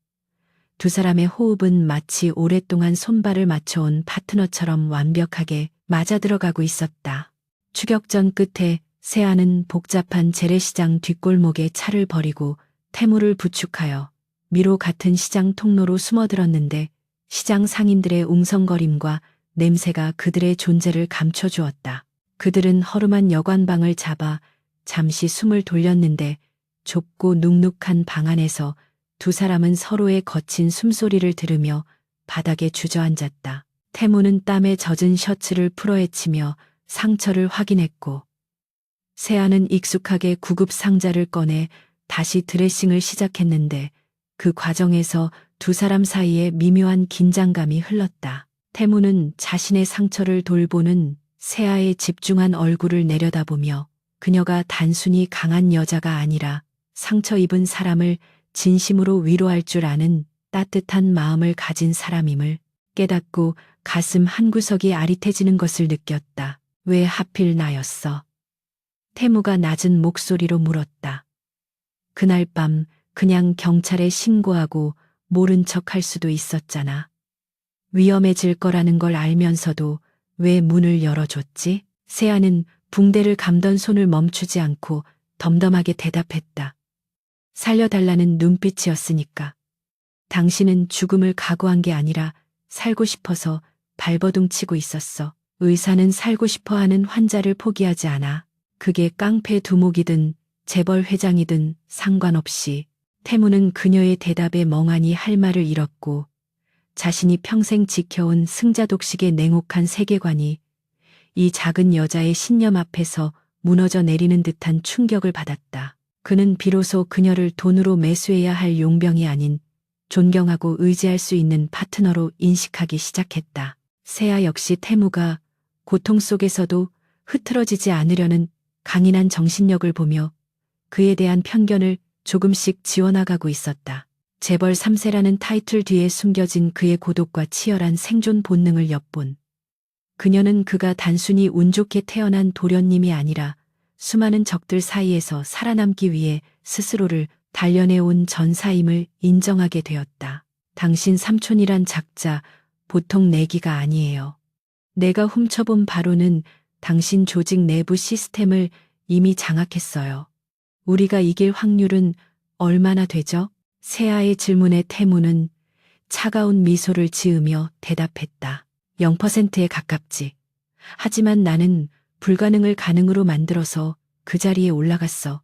두 사람의 호흡은 마치 오랫동안 손발을 맞춰온 파트너처럼 완벽하게 맞아들어가고 있었다. 추격전 끝에 세아는 복잡한 재래시장 뒷골목에 차를 버리고 태무를 부축하여 미로 같은 시장 통로로 숨어들었는데 시장 상인들의 웅성거림과 냄새가 그들의 존재를 감춰주었다. 그들은 허름한 여관방을 잡아 잠시 숨을 돌렸는데 좁고 눅눅한 방 안에서 두 사람은 서로의 거친 숨소리를 들으며 바닥에 주저앉았다. 태무는 땀에 젖은 셔츠를 풀어헤치며 상처를 확인했고 세아는 익숙하게 구급 상자를 꺼내 다시 드레싱을 시작했는데 그 과정에서 두 사람 사이에 미묘한 긴장감이 흘렀다. 태무는 자신의 상처를 돌보는 세아의 집중한 얼굴을 내려다보며 그녀가 단순히 강한 여자가 아니라 상처 입은 사람을 진심으로 위로할 줄 아는 따뜻한 마음을 가진 사람임을 깨닫고 가슴 한구석이 아릿해지는 것을 느꼈다. 왜 하필 나였어? 태무가 낮은 목소리로 물었다. 그날 밤 그냥 경찰에 신고하고 모른 척 할 수도 있었잖아. 위험해질 거라는 걸 알면서도 왜 문을 열어줬지? 세아는 붕대를 감던 손을 멈추지 않고 덤덤하게 대답했다. 살려달라는 눈빛이었으니까. 당신은 죽음을 각오한 게 아니라 살고 싶어서 발버둥 치고 있었어. 의사는 살고 싶어 하는 환자를 포기하지 않아. 그게 깡패 두목이든 재벌 회장이든 상관없이. 태무는 그녀의 대답에 멍하니 할 말을 잃었고 자신이 평생 지켜온 승자독식의 냉혹한 세계관이 이 작은 여자의 신념 앞에서 무너져 내리는 듯한 충격을 받았다. 그는 비로소 그녀를 돈으로 매수해야 할 용병이 아닌 존경하고 의지할 수 있는 파트너로 인식하기 시작했다. 세아 역시 태무가 고통 속에서도 흐트러지지 않으려는 강인한 정신력을 보며 그에 대한 편견을 조금씩 지워나가고 있었다. 재벌 3세라는 타이틀 뒤에 숨겨진 그의 고독과 치열한 생존 본능을 엿본 그녀는 그가 단순히 운 좋게 태어난 도련님이 아니라 수많은 적들 사이에서 살아남기 위해 스스로를 단련해온 전사임을 인정하게 되었다. 당신 삼촌이란 작자 보통 내기가 아니에요. 내가 훔쳐본 바로는 당신 조직 내부 시스템을 이미 장악했어요. 우리가 이길 확률은 얼마나 되죠? 세아의 질문에 태무는 차가운 미소를 지으며 대답했다. 0%에 가깝지. 하지만 나는 불가능을 가능으로 만들어서 그 자리에 올라갔어.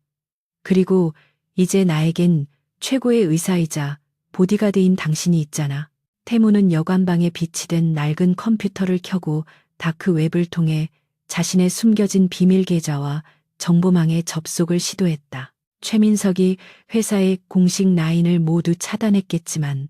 그리고 이제 나에겐 최고의 의사이자 보디가드인 당신이 있잖아. 태무는 여관방에 비치된 낡은 컴퓨터를 켜고 다크웹을 통해 자신의 숨겨진 비밀 계좌와 정보망에 접속을 시도했다. 최민석이 회사의 공식 라인을 모두 차단했겠지만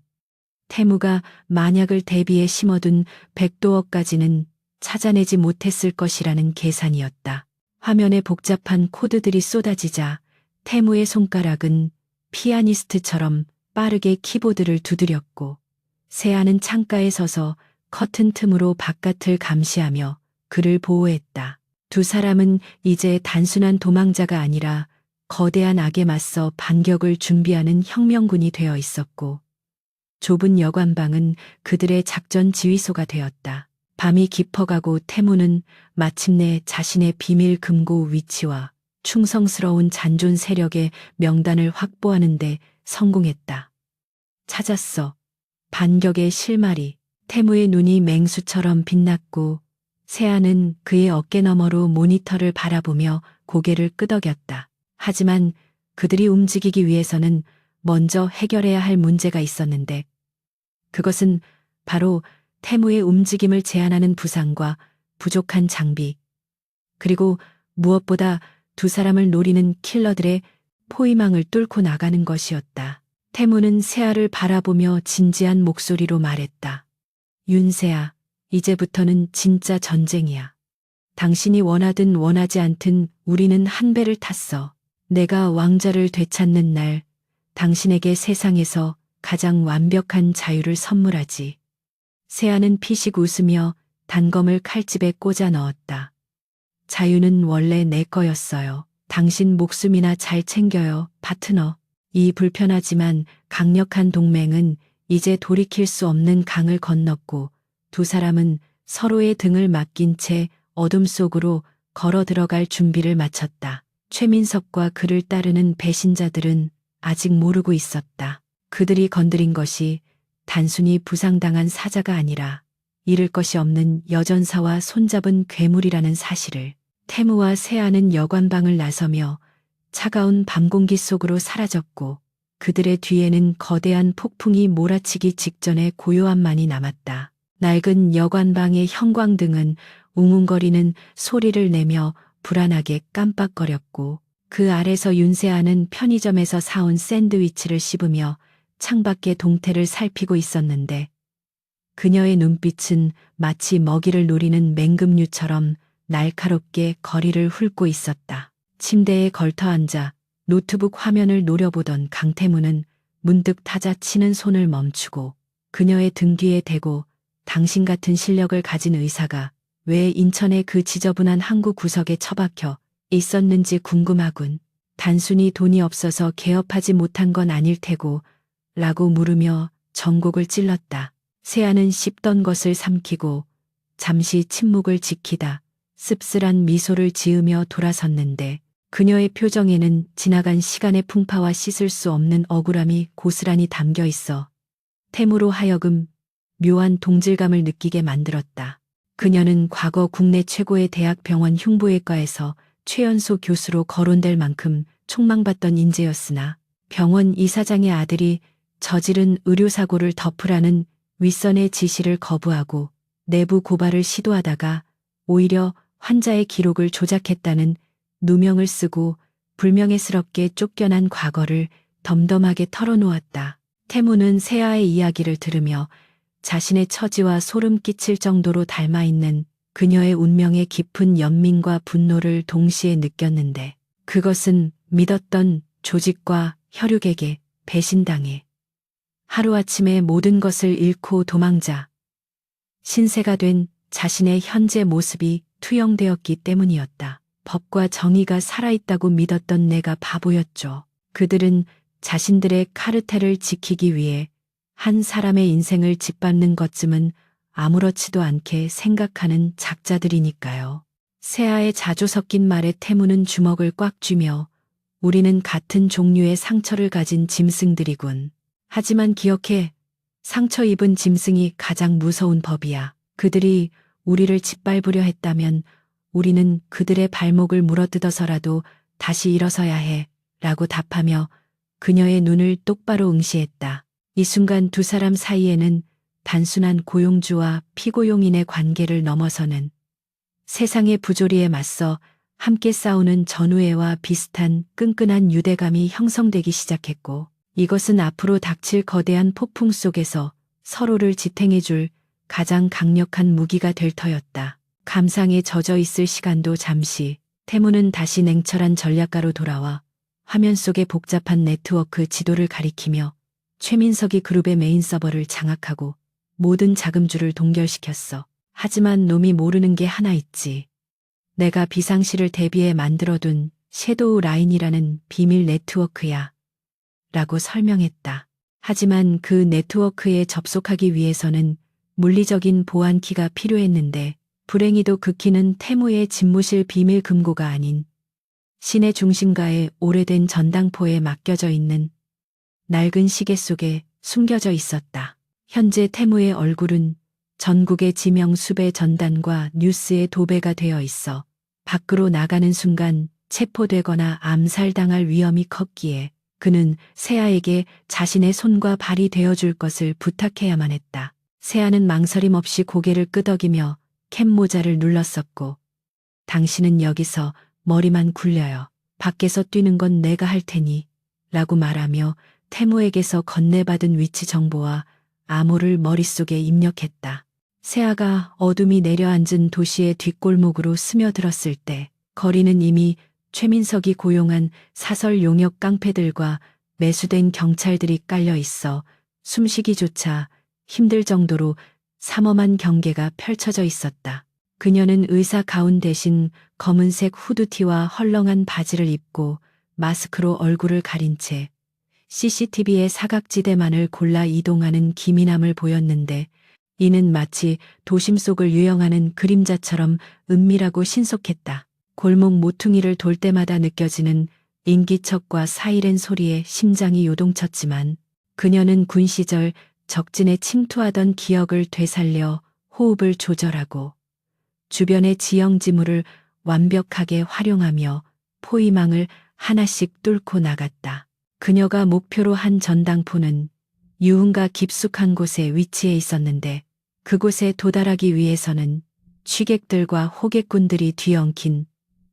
태무가 만약을 대비해 심어둔 100도어까지는 찾아내지 못했을 것이라는 계산이었다. 화면에 복잡한 코드들이 쏟아지자 태무의 손가락은 피아니스트처럼 빠르게 키보드를 두드렸고 세아는 창가에 서서 커튼 틈으로 바깥을 감시하며 그를 보호했다. 두 사람은 이제 단순한 도망자가 아니라 거대한 악에 맞서 반격을 준비하는 혁명군이 되어 있었고 좁은 여관방은 그들의 작전 지휘소가 되었다. 밤이 깊어가고 태무는 마침내 자신의 비밀 금고 위치와 충성스러운 잔존 세력의 명단을 확보하는 데 성공했다. 찾았어. 반격의 실마리. 태무의 눈이 맹수처럼 빛났고 세아는 그의 어깨 너머로 모니터를 바라보며 고개를 끄덕였다. 하지만 그들이 움직이기 위해서는 먼저 해결해야 할 문제가 있었는데 그것은 바로 태무의 움직임을 제한하는 부상과 부족한 장비 그리고 무엇보다 두 사람을 노리는 킬러들의 포위망을 뚫고 나가는 것이었다. 태무는 세아를 바라보며 진지한 목소리로 말했다. 윤세아, 이제부터는 진짜 전쟁이야. 당신이 원하든 원하지 않든 우리는 한 배를 탔어. 내가 왕자를 되찾는 날 당신에게 세상에서 가장 완벽한 자유를 선물하지. 세아는 피식 웃으며 단검을 칼집에 꽂아 넣었다. 자유는 원래 내 거였어요. 당신 목숨이나 잘 챙겨요, 파트너. 이 불편하지만 강력한 동맹은 이제 돌이킬 수 없는 강을 건넜고 두 사람은 서로의 등을 맡긴 채 어둠 속으로 걸어 들어갈 준비를 마쳤다. 최민석과 그를 따르는 배신자들은 아직 모르고 있었다. 그들이 건드린 것이 단순히 부상당한 사자가 아니라 잃을 것이 없는 여전사와 손잡은 괴물이라는 사실을. 태무와 세아는 여관방을 나서며 차가운 밤 공기 속으로 사라졌고 그들의 뒤에는 거대한 폭풍이 몰아치기 직전의 고요함만이 남았다. 낡은 여관방의 형광등은 웅웅거리는 소리를 내며 불안하게 깜빡거렸고 그 아래서 윤세아는 편의점에서 사온 샌드위치를 씹으며 창밖의 동태를 살피고 있었는데 그녀의 눈빛은 마치 먹이를 노리는 맹금류처럼 날카롭게 거리를 훑고 있었다. 침대에 걸터앉아 노트북 화면을 노려보던 강태무는 문득 타자 치는 손을 멈추고 그녀의 등 뒤에 대고 당신 같은 실력을 가진 의사가 왜 인천의 그 지저분한 항구 구석에 처박혀 있었는지 궁금하군. 단순히 돈이 없어서 개업하지 못한 건 아닐 테고 라고 물으며 전곡을 찔렀다. 세아는 씹던 것을 삼키고 잠시 침묵을 지키다 씁쓸한 미소를 지으며 돌아섰는데 그녀의 표정에는 지나간 시간의 풍파와 씻을 수 없는 억울함이 고스란히 담겨 있어 태무로 하여금 묘한 동질감을 느끼게 만들었다. 그녀는 과거 국내 최고의 대학병원 흉부외과에서 최연소 교수로 거론될 만큼 촉망받던 인재였으나 병원 이사장의 아들이 저지른 의료사고를 덮으라는 윗선의 지시를 거부하고 내부 고발을 시도하다가 오히려 환자의 기록을 조작했다는 누명을 쓰고 불명예스럽게 쫓겨난 과거를 덤덤하게 털어놓았다. 태무는 세아의 이야기를 들으며 자신의 처지와 소름 끼칠 정도로 닮아있는 그녀의 운명의 깊은 연민과 분노를 동시에 느꼈는데 그것은 믿었던 조직과 혈육에게 배신당해 하루아침에 모든 것을 잃고 도망자 신세가 된 자신의 현재 모습이 투영되었기 때문이었다. 법과 정의가 살아있다고 믿었던 내가 바보였죠. 그들은 자신들의 카르텔을 지키기 위해 한 사람의 인생을 짓밟는 것쯤은 아무렇지도 않게 생각하는 작자들이니까요. 세아의 자주 섞인 말에 태무는 주먹을 꽉 쥐며 우리는 같은 종류의 상처를 가진 짐승들이군. 하지만 기억해. 상처 입은 짐승이 가장 무서운 법이야. 그들이 우리를 짓밟으려 했다면 우리는 그들의 발목을 물어뜯어서라도 다시 일어서야 해. 라고 답하며 그녀의 눈을 똑바로 응시했다. 이 순간 두 사람 사이에는 단순한 고용주와 피고용인의 관계를 넘어서는 세상의 부조리에 맞서 함께 싸우는 전우애와 비슷한 끈끈한 유대감이 형성되기 시작했고 이것은 앞으로 닥칠 거대한 폭풍 속에서 서로를 지탱해줄 가장 강력한 무기가 될 터였다. 감상에 젖어 있을 시간도 잠시 태무는 다시 냉철한 전략가로 돌아와 화면 속의 복잡한 네트워크 지도를 가리키며 최민석이 그룹의 메인 서버를 장악하고 모든 자금줄을 동결시켰어. 하지만 놈이 모르는 게 하나 있지. 내가 비상시를 대비해 만들어둔 섀도우 라인이라는 비밀 네트워크야. 라고 설명했다. 하지만 그 네트워크에 접속하기 위해서는 물리적인 보안키가 필요했는데 불행히도 그 키는 태무의 집무실 비밀 금고가 아닌 시내 중심가의 오래된 전당포에 맡겨져 있는 낡은 시계 속에 숨겨져 있었다. 현재 태무의 얼굴은 전국의 지명 수배 전단과 뉴스에 도배가 되어 있어 밖으로 나가는 순간 체포되거나 암살당할 위험이 컸기에 그는 세아에게 자신의 손과 발이 되어줄 것을 부탁해야만 했다. 세아는 망설임 없이 고개를 끄덕이며 캡모자를 눌렀었고 당신은 여기서 머리만 굴려요. 밖에서 뛰는 건 내가 할 테니 라고 말하며 태무에게서 건네받은 위치 정보와 암호를 머릿속에 입력했다. 세아가 어둠이 내려앉은 도시의 뒷골목으로 스며들었을 때 거리는 이미 최민석이 고용한 사설 용역 깡패들과 매수된 경찰들이 깔려 있어 숨쉬기조차 힘들 정도로 삼엄한 경계가 펼쳐져 있었다. 그녀는 의사 가운 대신 검은색 후드티와 헐렁한 바지를 입고 마스크로 얼굴을 가린 채 CCTV의 사각지대만을 골라 이동하는 기민함을 보였는데 이는 마치 도심 속을 유영하는 그림자처럼 은밀하고 신속했다. 골목 모퉁이를 돌 때마다 느껴지는 인기척과 사이렌 소리에 심장이 요동쳤지만 그녀는 군 시절 적진에 침투하던 기억을 되살려 호흡을 조절하고 주변의 지형지물을 완벽하게 활용하며 포위망을 하나씩 뚫고 나갔다. 그녀가 목표로 한 전당포는 유흥가 깊숙한 곳에 위치해 있었는데 그곳에 도달하기 위해서는 취객들과 호객꾼들이 뒤엉킨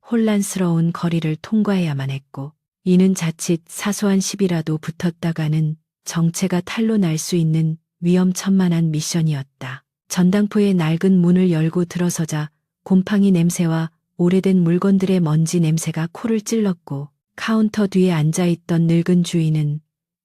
혼란스러운 거리를 통과해야만 했고 이는 자칫 사소한 시비라도 붙었다가는 정체가 탄로 날 수 있는 위험천만한 미션이었다. 전당포의 낡은 문을 열고 들어서자 곰팡이 냄새와 오래된 물건들의 먼지 냄새가 코를 찔렀고 카운터 뒤에 앉아있던 늙은 주인은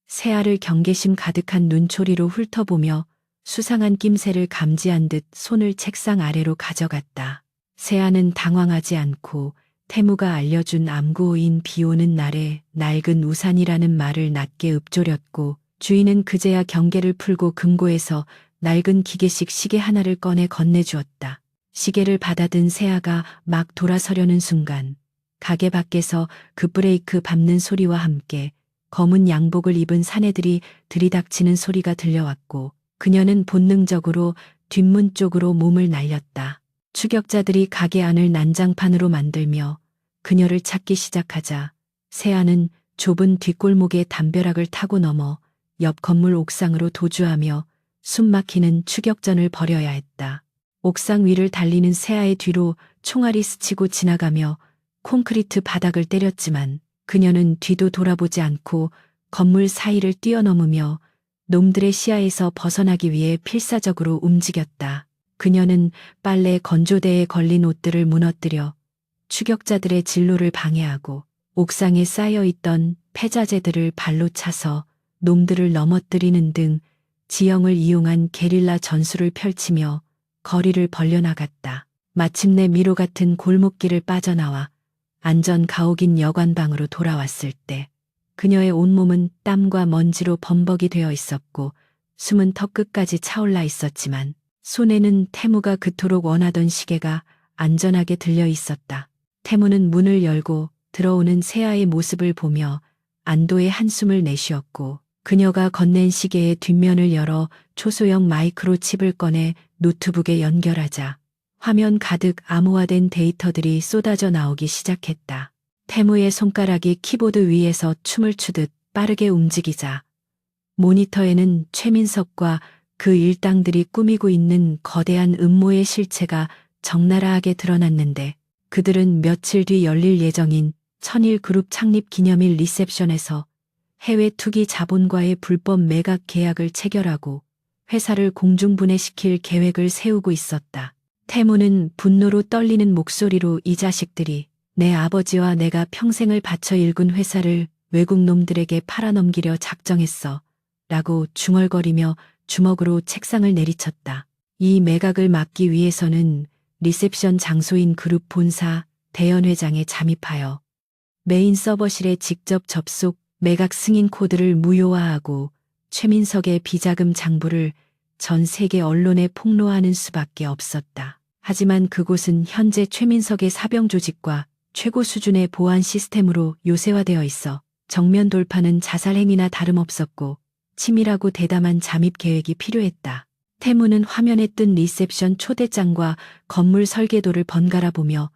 세아를 경계심 가득한 눈초리로 훑어보며 수상한 낌새를 감지한 듯 손을 책상 아래로 가져갔다. 세아는 당황하지 않고 태무가 알려준 암구호인 비 오는 날에 낡은 우산이라는 말을 낮게 읊조렸고 주인은 그제야 경계를 풀고 금고에서 낡은 기계식 시계 하나를 꺼내 건네주었다. 시계를 받아든 세아가 막 돌아서려는 순간 가게 밖에서 급브레이크 밟는 소리와 함께 검은 양복을 입은 사내들이 들이닥치는 소리가 들려왔고 그녀는 본능적으로 뒷문 쪽으로 몸을 날렸다. 추격자들이 가게 안을 난장판으로 만들며 그녀를 찾기 시작하자 세아는 좁은 뒷골목의 담벼락을 타고 넘어 옆 건물 옥상으로 도주하며 숨막히는 추격전을 벌여야 했다. 옥상 위를 달리는 세아의 뒤로 총알이 스치고 지나가며 콘크리트 바닥을 때렸지만 그녀는 뒤도 돌아보지 않고 건물 사이를 뛰어넘으며 놈들의 시야에서 벗어나기 위해 필사적으로 움직였다. 그녀는 빨래 건조대에 걸린 옷들을 무너뜨려 추격자들의 진로를 방해하고 옥상에 쌓여있던 폐자재들을 발로 차서 놈들을 넘어뜨리는 등 지형을 이용한 게릴라 전술을 펼치며 거리를 벌려나갔다. 마침내 미로 같은 골목길을 빠져나와 안전 가옥인 여관방으로 돌아왔을 때 그녀의 온몸은 땀과 먼지로 범벅이 되어 있었고 숨은 턱끝까지 차올라 있었지만 손에는 태무가 그토록 원하던 시계가 안전하게 들려 있었다. 태무는 문을 열고 들어오는 세아의 모습을 보며 안도의 한숨을 내쉬었고 그녀가 건넨 시계의 뒷면을 열어 초소형 마이크로칩을 꺼내 노트북에 연결하자 화면 가득 암호화된 데이터들이 쏟아져 나오기 시작했다. 태무의 손가락이 키보드 위에서 춤을 추듯 빠르게 움직이자 모니터에는 최민석과 그 일당들이 꾸미고 있는 거대한 음모의 실체가 적나라하게 드러났는데 그들은 며칠 뒤 열릴 예정인 천일그룹 창립 기념일 리셉션에서 해외 투기 자본과의 불법 매각 계약을 체결하고 회사를 공중분해시킬 계획을 세우고 있었다. 태무는 분노로 떨리는 목소리로 이 자식들이 내 아버지와 내가 평생을 바쳐 일군 회사를 외국 놈들에게 팔아넘기려 작정했어 라고 중얼거리며 주먹으로 책상을 내리쳤다. 이 매각을 막기 위해서는 리셉션 장소인 그룹 본사 대연회장에 잠입하여 메인 서버실에 직접 접속 매각 승인 코드를 무효화하고 최민석의 비자금 장부를 전 세계 언론에 폭로하는 수밖에 없었다. 하지만 그곳은 현재 최민석의 사병 조직과 최고 수준의 보안 시스템으로 요새화되어 있어 정면 돌파는 자살 행위나 다름없었고 치밀하고 대담한 잠입 계획이 필요했다. 태무는 화면에 뜬 리셉션 초대장과 건물 설계도를 번갈아 보며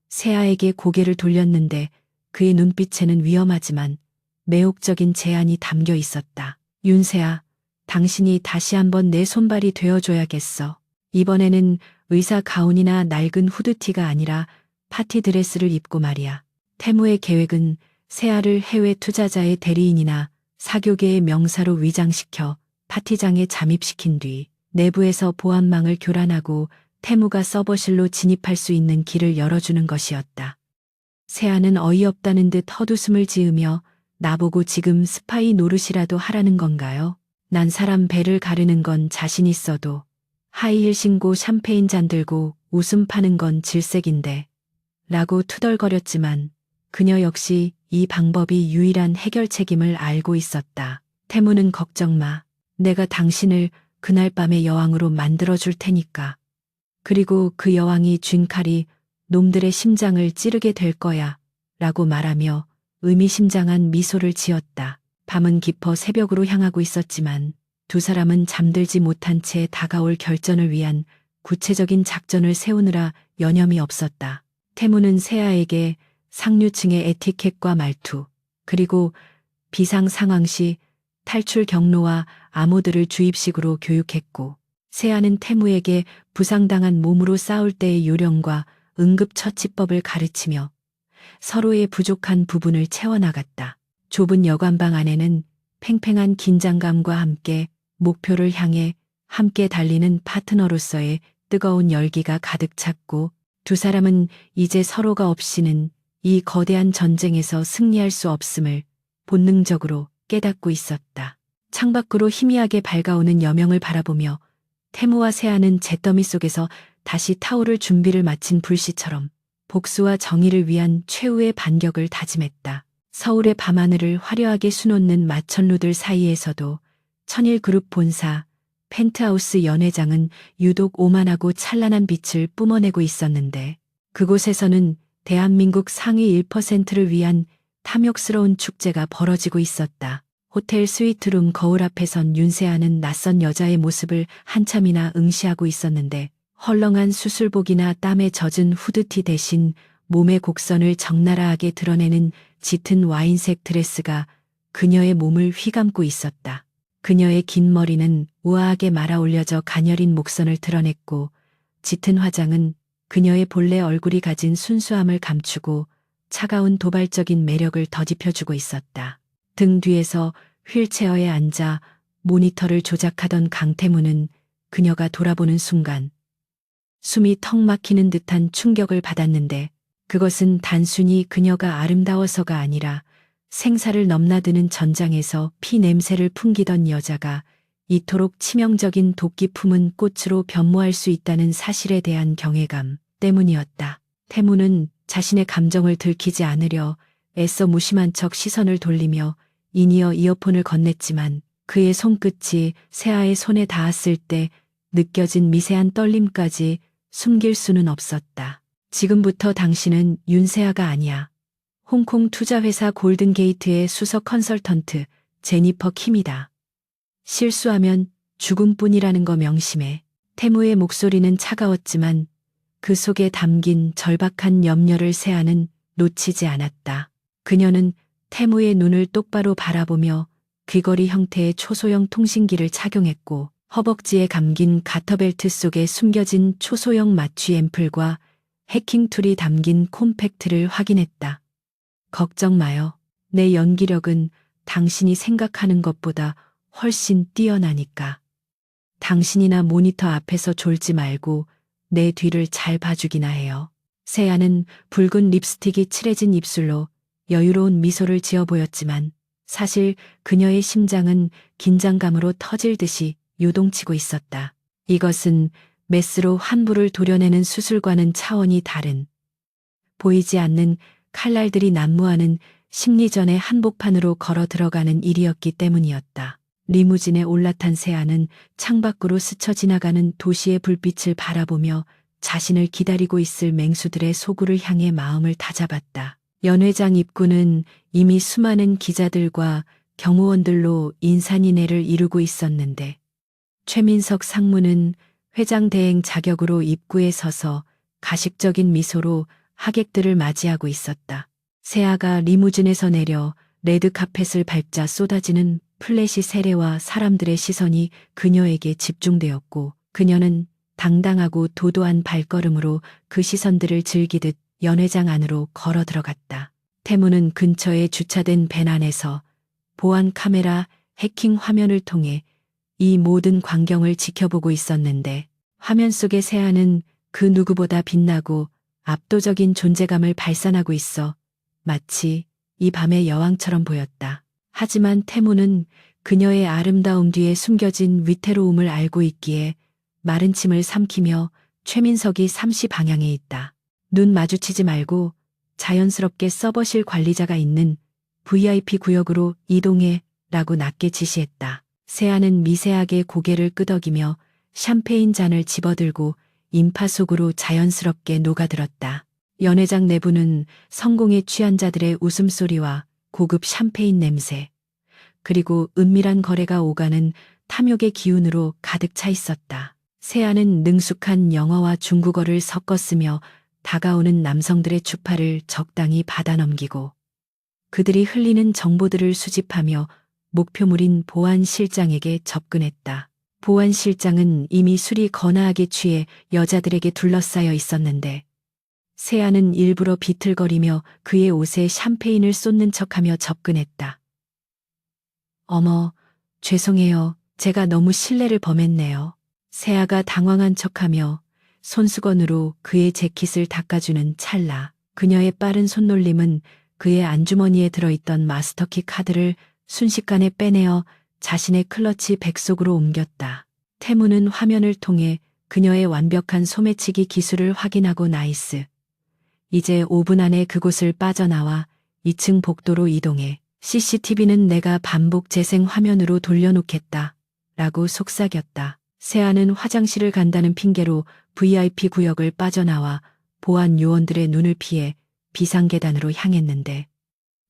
세아에게 고개를 돌렸는데 그의 눈빛에는 위험하지만 매혹적인 제안이 담겨 있었다. 윤세아, 당신이 다시 한번 내 손발이 되어줘야겠어. 이번에는 의사 가운이나 낡은 후드티가 아니라 파티 드레스를 입고 말이야. 태무의 계획은 세아를 해외 투자자의 대리인이나 사교계의 명사로 위장시켜 파티장에 잠입시킨 뒤 내부에서 보안망을 교란하고 태무가 서버실로 진입할 수 있는 길을 열어주는 것이었다. 세아는 어이없다는 듯 헛웃음을 지으며 나보고 지금 스파이 노릇이라도 하라는 건가요? 난 사람 배를 가르는 건 자신 있어도 하이힐 신고 샴페인 잔 들고 웃음 파는 건 질색인데 라고 투덜거렸지만 그녀 역시 이 방법이 유일한 해결책임을 알고 있었다. 태무는 걱정 마. 내가 당신을 그날 밤의 여왕으로 만들어줄 테니까. 그리고 그 여왕이 쥔 칼이 놈들의 심장을 찌르게 될 거야 라고 말하며 의미심장한 미소를 지었다. 밤은 깊어 새벽으로 향하고 있었지만 두 사람은 잠들지 못한 채 다가올 결전을 위한 구체적인 작전을 세우느라 여념이 없었다. 태무는 세아에게 상류층의 에티켓과 말투, 그리고 비상 상황 시 탈출 경로와 암호들을 주입식으로 교육했고, 세아는 태무에게 부상당한 몸으로 싸울 때의 요령과 응급처치법을 가르치며 서로의 부족한 부분을 채워나갔다. 좁은 여관방 안에는 팽팽한 긴장감과 함께 목표를 향해 함께 달리는 파트너로서의 뜨거운 열기가 가득 찼고 두 사람은 이제 서로가 없이는 이 거대한 전쟁에서 승리할 수 없음을 본능적으로 깨닫고 있었다. 창밖으로 희미하게 밝아오는 여명을 바라보며 태무와 세아는 잿더미 속에서 다시 타오를 준비를 마친 불씨처럼 복수와 정의를 위한 최후의 반격을 다짐했다. 서울의 밤하늘을 화려하게 수놓는 마천루들 사이에서도 천일그룹 본사, 펜트하우스 연회장은 유독 오만하고 찬란한 빛을 뿜어내고 있었는데 그곳에서는 대한민국 상위 1%를 위한 탐욕스러운 축제가 벌어지고 있었다. 호텔 스위트룸 거울 앞에 선 윤세아는 낯선 여자의 모습을 한참이나 응시하고 있었는데 헐렁한 수술복이나 땀에 젖은 후드티 대신 몸의 곡선을 적나라하게 드러내는 짙은 와인색 드레스가 그녀의 몸을 휘감고 있었다. 그녀의 긴 머리는 우아하게 말아 올려져 가녀린 목선을 드러냈고 짙은 화장은 그녀의 본래 얼굴이 가진 순수함을 감추고 차가운 도발적인 매력을 더집혀주고 있었다. 등 뒤에서 휠체어에 앉아 모니터를 조작하던 강태무는 그녀가 돌아보는 순간 숨이 턱 막히는 듯한 충격을 받았는데 그것은 단순히 그녀가 아름다워서가 아니라 생사를 넘나드는 전장에서 피 냄새를 풍기던 여자가 이토록 치명적인 도끼 품은 꽃으로 변모할 수 있다는 사실에 대한 경외감 때문이었다. 태무는 자신의 감정을 들키지 않으려 애써 무심한 척 시선을 돌리며 인이어 이어폰을 건넸지만 그의 손끝이 세아의 손에 닿았을 때 느껴진 미세한 떨림까지 숨길 수는 없었다. 지금부터 당신은 윤세아가 아니야. 홍콩 투자회사 골든게이트의 수석 컨설턴트 제니퍼 킴이다. 실수하면 죽음뿐이라는 거 명심해. 태무의 목소리는 차가웠지만 그 속에 담긴 절박한 염려를 세아는 놓치지 않았다. 그녀는 태무의 눈을 똑바로 바라보며 귀걸이 형태의 초소형 통신기를 착용했고 허벅지에 감긴 가터벨트 속에 숨겨진 초소형 마취 앰플과 해킹 툴이 담긴 콤팩트를 확인했다. 걱정 마요. 내 연기력은 당신이 생각하는 것보다 훨씬 뛰어나니까. 당신이나 모니터 앞에서 졸지 말고 내 뒤를 잘 봐주기나 해요. 세아는 붉은 립스틱이 칠해진 입술로 여유로운 미소를 지어 보였지만 사실 그녀의 심장은 긴장감으로 터질 듯이 요동치고 있었다. 이것은 메스로 환부를 도려내는 수술과는 차원이 다른 보이지 않는 칼날들이 난무하는 심리전의 한복판으로 걸어 들어가는 일이었기 때문이었다. 리무진에 올라탄 세아는 창밖으로 스쳐 지나가는 도시의 불빛을 바라보며 자신을 기다리고 있을 맹수들의 소굴을 향해 마음을 다잡았다. 연회장 입구는 이미 수많은 기자들과 경호원들로 인산인해를 이루고 있었는데 최민석 상무는 회장 대행 자격으로 입구에 서서 가식적인 미소로 하객들을 맞이하고 있었다. 세아가 리무진에서 내려 레드카펫을 밟자 쏟아지는 플래시 세례와 사람들의 시선이 그녀에게 집중되었고 그녀는 당당하고 도도한 발걸음으로 그 시선들을 즐기듯 연회장 안으로 걸어 들어갔다. 태무는 근처에 주차된 밴 안에서 보안 카메라 해킹 화면을 통해 이 모든 광경을 지켜보고 있었는데 화면 속의 세아는 그 누구보다 빛나고 압도적인 존재감을 발산하고 있어 마치 이 밤의 여왕처럼 보였다. 하지만 태무는 그녀의 아름다움 뒤에 숨겨진 위태로움을 알고 있기에 마른 침을 삼키며 최민석이 3시 방향에 있다. 눈 마주치지 말고 자연스럽게 서버실 관리자가 있는 VIP 구역으로 이동해 라고 낮게 지시했다. 세아는 미세하게 고개를 끄덕이며 샴페인 잔을 집어들고 인파 속으로 자연스럽게 녹아들었다. 연회장 내부는 성공에 취한 자들의 웃음소리와 고급 샴페인 냄새, 그리고 은밀한 거래가 오가는 탐욕의 기운으로 가득 차 있었다. 세아는 능숙한 영어와 중국어를 섞어 쓰며 다가오는 남성들의 추파를 적당히 받아넘기고 그들이 흘리는 정보들을 수집하며 목표물인 보안실장에게 접근했다. 보안실장은 이미 술이 거나하게 취해 여자들에게 둘러싸여 있었는데 세아는 일부러 비틀거리며 그의 옷에 샴페인을 쏟는 척하며 접근했다. 어머, 죄송해요. 제가 너무 실례를 범했네요. 세아가 당황한 척하며 손수건으로 그의 재킷을 닦아주는 찰나 그녀의 빠른 손놀림은 그의 안주머니에 들어있던 마스터키 카드를 순식간에 빼내어 자신의 클러치 백 속으로 옮겼다. 태무는 화면을 통해 그녀의 완벽한 소매치기 기술을 확인하고 나이스. 이제 5분 안에 그곳을 빠져나와 2층 복도로 이동해 CCTV는 내가 반복 재생 화면으로 돌려놓겠다. 라고 속삭였다. 세아는 화장실을 간다는 핑계로 VIP 구역을 빠져나와 보안 요원들의 눈을 피해 비상계단으로 향했는데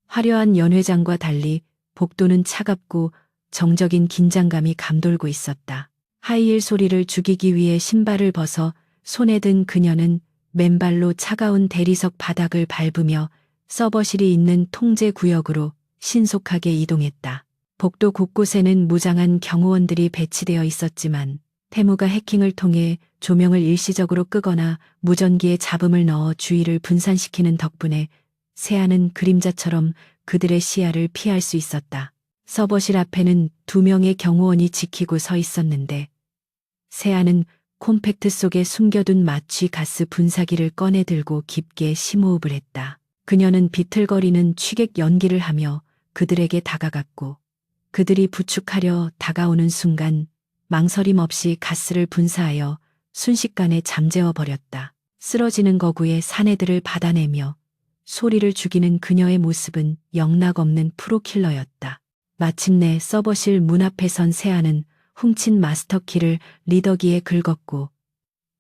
화려한 연회장과 달리 복도는 차갑고 정적인 긴장감이 감돌고 있었다. 하이힐 소리를 죽이기 위해 신발을 벗어 손에 든 그녀는 맨발로 차가운 대리석 바닥을 밟으며 서버실이 있는 통제 구역으로 신속하게 이동했다. 복도 곳곳에는 무장한 경호원들이 배치되어 있었지만 태무가 해킹을 통해 조명을 일시적으로 끄거나 무전기에 잡음을 넣어 주의를 분산시키는 덕분에 세아는 그림자처럼 그들의 시야를 피할 수 있었다. 서버실 앞에는 2명의 경호원이 지키고 서 있었는데 세아는 콤팩트 속에 숨겨둔 마취 가스 분사기를 꺼내 들고 깊게 심호흡을 했다. 그녀는 비틀거리는 취객 연기를 하며 그들에게 다가갔고 그들이 부축하려 다가오는 순간 망설임 없이 가스를 분사하여 순식간에 잠재워 버렸다. 쓰러지는 거구의 사내들을 받아내며 소리를 죽이는 그녀의 모습은 영락없는 프로킬러였다. 마침내 서버실 문 앞에 선 세아는 훔친 마스터키를 리더기에 긁었고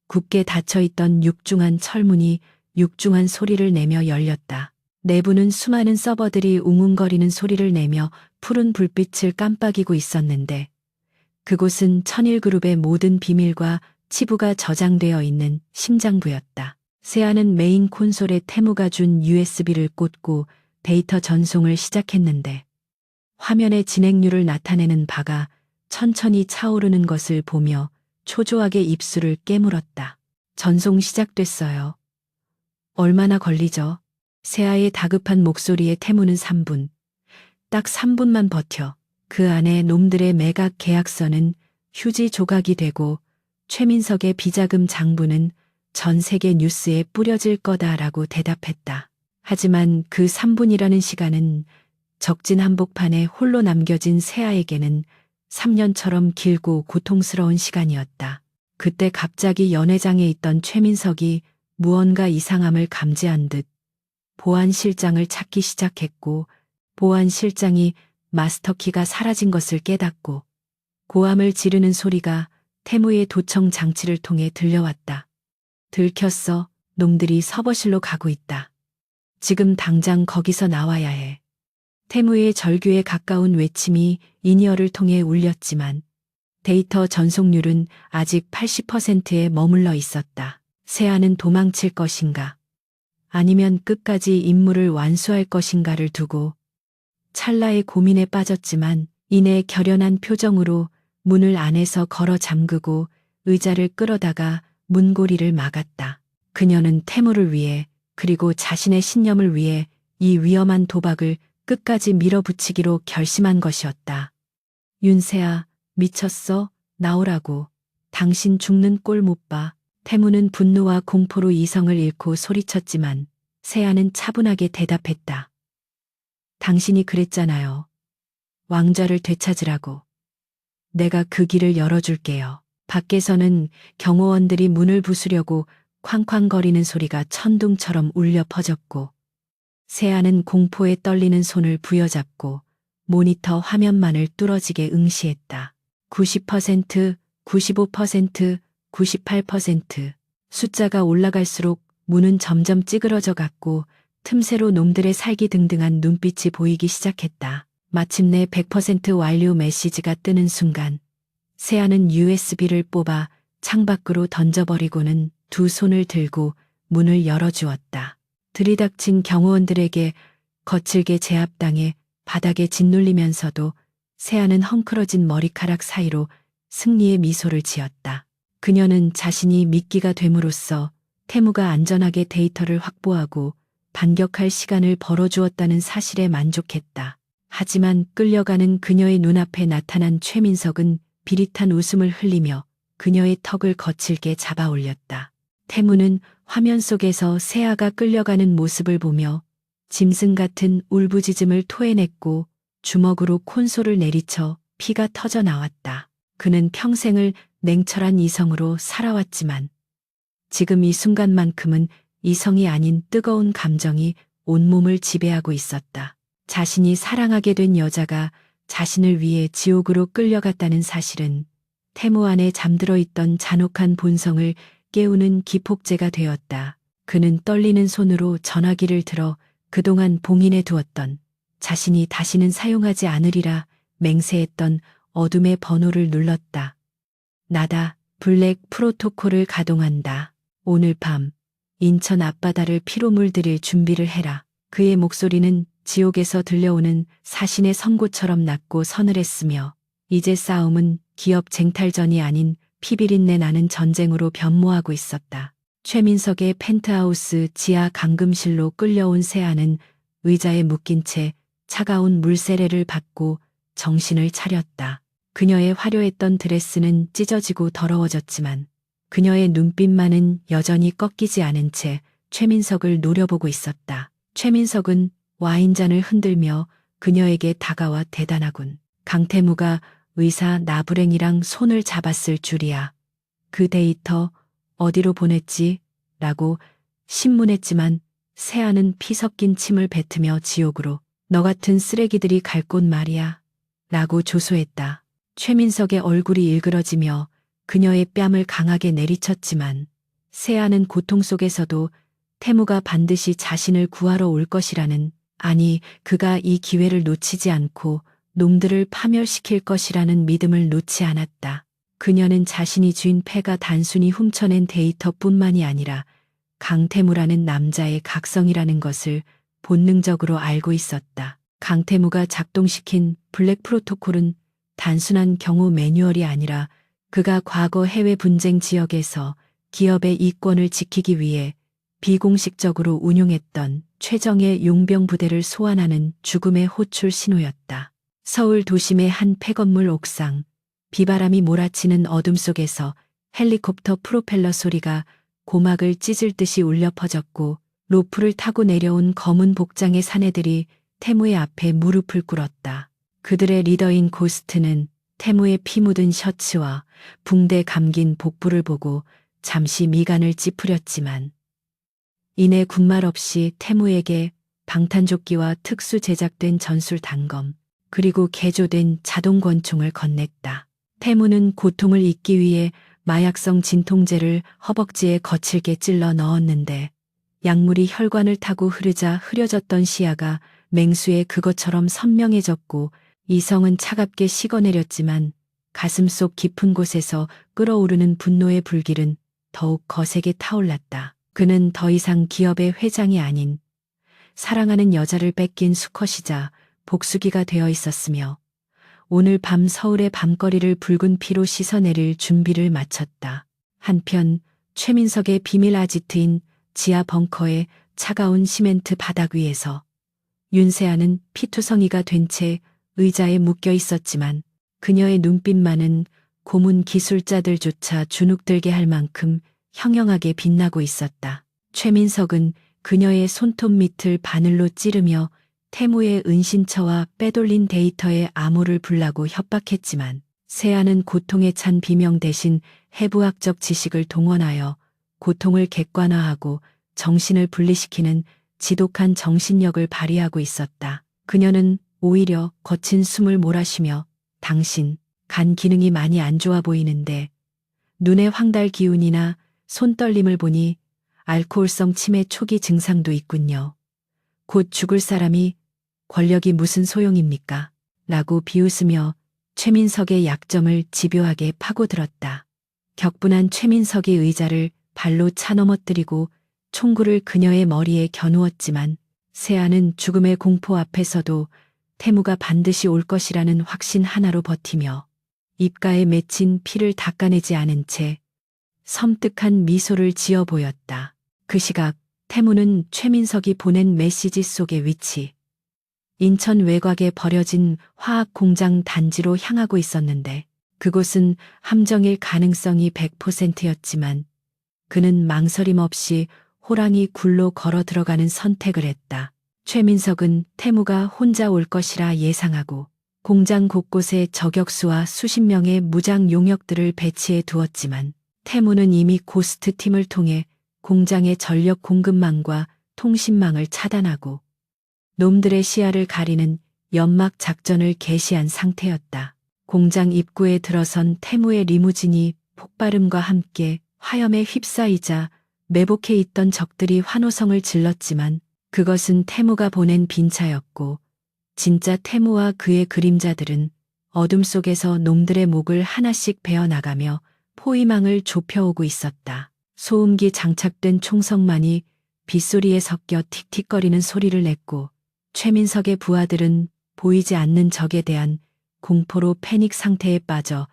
굳게 닫혀있던 육중한 철문이 육중한 소리를 내며 열렸다. 내부는 수많은 서버들이 웅웅거리는 소리를 내며 푸른 불빛을 깜빡이고 있었는데 그곳은 천일그룹의 모든 비밀과 치부가 저장되어 있는 심장부였다. 세아는 메인 콘솔에 태무가 준 USB를 꽂고 데이터 전송을 시작했는데 화면에 진행률을 나타내는 바가 천천히 차오르는 것을 보며 초조하게 입술을 깨물었다. 전송 시작됐어요. 얼마나 걸리죠? 세아의 다급한 목소리에 태무는 3분. 딱 3분만 버텨. 그 안에 놈들의 매각 계약서는 휴지 조각이 되고 최민석의 비자금 장부는 전 세계 뉴스에 뿌려질 거다라고 대답했다. 하지만 그 3분이라는 시간은 적진 한복판에 홀로 남겨진 세아에게는 3년처럼 길고 고통스러운 시간이었다. 그때 갑자기 연회장에 있던 최민석이 무언가 이상함을 감지한 듯 보안실장을 찾기 시작했고 보안실장이 마스터키가 사라진 것을 깨닫고 고함을 지르는 소리가 태무의 도청 장치를 통해 들려왔다. 들켰어. 놈들이 서버실로 가고 있다. 지금 당장 거기서 나와야 해. 태무의 절규에 가까운 외침이 인이어를 통해 울렸지만 데이터 전송률은 아직 80%에 머물러 있었다. 세아는 도망칠 것인가? 아니면 끝까지 임무를 완수할 것인가를 두고 찰나의 고민에 빠졌지만 이내 결연한 표정으로 문을 안에서 걸어 잠그고 의자를 끌어다가 문고리를 막았다. 그녀는 태무를 위해 그리고 자신의 신념을 위해 이 위험한 도박을 끝까지 밀어붙이기로 결심한 것이었다. 윤세아, 미쳤어? 나오라고. 당신 죽는 꼴 못 봐. 태무는 분노와 공포로 이성을 잃고 소리쳤지만 세아는 차분하게 대답했다. 당신이 그랬잖아요. 왕좌를 되찾으라고. 내가 그 길을 열어줄게요. 밖에서는 경호원들이 문을 부수려고 쾅쾅거리는 소리가 천둥처럼 울려 퍼졌고 세아는 공포에 떨리는 손을 부여잡고 모니터 화면만을 뚫어지게 응시했다. 90%, 95%, 98%. 숫자가 올라갈수록 문은 점점 찌그러져 갔고 틈새로 놈들의 살기등등한 눈빛이 보이기 시작했다. 마침내 100% 완료 메시지가 뜨는 순간 세아는 USB를 뽑아 창밖으로 던져버리고는 두 손을 들고 문을 열어주었다. 들이닥친 경호원들에게 거칠게 제압당해 바닥에 짓눌리면서도 세아는 헝클어진 머리카락 사이로 승리의 미소를 지었다. 그녀는 자신이 미끼가 됨으로써 태무가 안전하게 데이터를 확보하고 반격할 시간을 벌어주었다는 사실에 만족했다. 하지만 끌려가는 그녀의 눈앞에 나타난 최민석은 비릿한 웃음을 흘리며 그녀의 턱을 거칠게 잡아 올렸다. 태무는 화면 속에서 세아가 끌려가는 모습을 보며 짐승 같은 울부짖음을 토해냈고 주먹으로 콘솔을 내리쳐 피가 터져 나왔다. 그는 평생을 냉철한 이성으로 살아왔지만 지금 이 순간만큼은 이성이 아닌 뜨거운 감정이 온몸을 지배하고 있었다. 자신이 사랑하게 된 여자가 자신을 위해 지옥으로 끌려갔다는 사실은 태무 안에 잠들어 있던 잔혹한 본성을 깨우는 기폭제가 되었다. 그는 떨리는 손으로 전화기를 들어 그동안 봉인해 두었던 자신이 다시는 사용하지 않으리라 맹세했던 어둠의 번호를 눌렀다. 나다. 블랙 프로토콜을 가동한다. 오늘 밤 인천 앞바다를 피로 물들일 준비를 해라. 그의 목소리는 지옥에서 들려오는 사신의 선고처럼 낮고 서늘했으며 이제 싸움은 기업 쟁탈전이 아닌 피비린내 나는 전쟁으로 변모하고 있었다. 최민석의 펜트하우스 지하 감금실로 끌려온 세아는 의자에 묶인 채 차가운 물세례를 받고 정신을 차렸다. 그녀의 화려했던 드레스는 찢어지고 더러워졌지만 그녀의 눈빛만은 여전히 꺾이지 않은 채 최민석을 노려보고 있었다. 최민석은 와인잔을 흔들며 그녀에게 다가와 대단하군. 강태무가 의사 나불행이랑 손을 잡았을 줄이야. 그 데이터 어디로 보냈지? 라고 신문했지만 세아는 피 섞인 침을 뱉으며 지옥으로 너 같은 쓰레기들이 갈 곳 말이야. 라고 조소했다. 최민석의 얼굴이 일그러지며 그녀의 뺨을 강하게 내리쳤지만 세아는 고통 속에서도 태무가 반드시 자신을 구하러 올 것이라는, 아니 그가 이 기회를 놓치지 않고 놈들을 파멸시킬 것이라는 믿음을 놓지 않았다. 그녀는 자신이 쥔 패가 단순히 훔쳐낸 데이터뿐만이 아니라 강태무라는 남자의 각성이라는 것을 본능적으로 알고 있었다. 강태무가 작동시킨 블랙 프로토콜은 단순한 경호 매뉴얼이 아니라 그가 과거 해외 분쟁 지역에서 기업의 이권을 지키기 위해 비공식적으로 운용했던 최정예 용병 부대를 소환하는 죽음의 호출 신호였다. 서울 도심의 한 폐건물 옥상, 비바람이 몰아치는 어둠 속에서 헬리콥터 프로펠러 소리가 고막을 찢을 듯이 울려 퍼졌고 로프를 타고 내려온 검은 복장의 사내들이 태무의 앞에 무릎을 꿇었다. 그들의 리더인 고스트는 태무의 피 묻은 셔츠와 붕대 감긴 복부를 보고 잠시 미간을 찌푸렸지만 이내 군말 없이 태무에게 방탄조끼와 특수 제작된 전술 단검 그리고 개조된 자동 권총을 건넸다. 태무는 고통을 잊기 위해 마약성 진통제를 허벅지에 거칠게 찔러 넣었는데 약물이 혈관을 타고 흐르자 흐려졌던 시야가 맹수의 그것처럼 선명해졌고 이성은 차갑게 식어내렸지만 가슴속 깊은 곳에서 끓어오르는 분노의 불길은 더욱 거세게 타올랐다. 그는 더 이상 기업의 회장이 아닌 사랑하는 여자를 뺏긴 수컷이자 복수기가 되어 있었으며 오늘 밤 서울의 밤거리를 붉은 피로 씻어내릴 준비를 마쳤다. 한편 최민석의 비밀 아지트인 지하 벙커의 차가운 시멘트 바닥 위에서 윤세아는 피투성이가 된 채 의자에 묶여 있었지만 그녀의 눈빛만은 고문 기술자들조차 주눅들게 할 만큼 형형하게 빛나고 있었다. 최민석은 그녀의 손톱 밑을 바늘로 찌르며 태무의 은신처와 빼돌린 데이터에 암호를 불라고 협박했지만 세아는 고통에 찬 비명 대신 해부학적 지식을 동원하여 고통을 객관화하고 정신을 분리시키는 지독한 정신력을 발휘하고 있었다. 그녀는 오히려 거친 숨을 몰아쉬며 당신 간 기능이 많이 안 좋아 보이는데 눈의 황달 기운이나 손떨림을 보니 알코올성 치매 초기 증상도 있군요. 곧 죽을 사람이 권력이 무슨 소용입니까? 라고 비웃으며 최민석의 약점을 집요하게 파고들었다. 격분한 최민석이 의자를 발로 차넘어뜨리고 총구를 그녀의 머리에 겨누었지만 세아는 죽음의 공포 앞에서도 태무가 반드시 올 것이라는 확신 하나로 버티며 입가에 맺힌 피를 닦아내지 않은 채 섬뜩한 미소를 지어 보였다. 그 시각 태무는 최민석이 보낸 메시지 속의 위치, 인천 외곽에 버려진 화학 공장 단지로 향하고 있었는데 그곳은 함정일 가능성이 100%였지만 그는 망설임 없이 호랑이 굴로 걸어 들어가는 선택을 했다. 최민석은 태무가 혼자 올 것이라 예상하고 공장 곳곳에 저격수와 수십 명의 무장 용역들을 배치해 두었지만 태무는 이미 고스트 팀을 통해 공장의 전력 공급망과 통신망을 차단하고 놈들의 시야를 가리는 연막 작전을 개시한 상태였다. 공장 입구에 들어선 태무의 리무진이 폭발음과 함께 화염에 휩싸이자 매복해 있던 적들이 환호성을 질렀지만 그것은 태무가 보낸 빈차였고 진짜 태무와 그의 그림자들은 어둠 속에서 놈들의 목을 하나씩 베어나가며 포위망을 좁혀오고 있었다. 소음기 장착된 총성만이 빗소리에 섞여 틱틱거리는 소리를 냈고 최민석의 부하들은 보이지 않는 적에 대한 공포로 패닉 상태에 빠져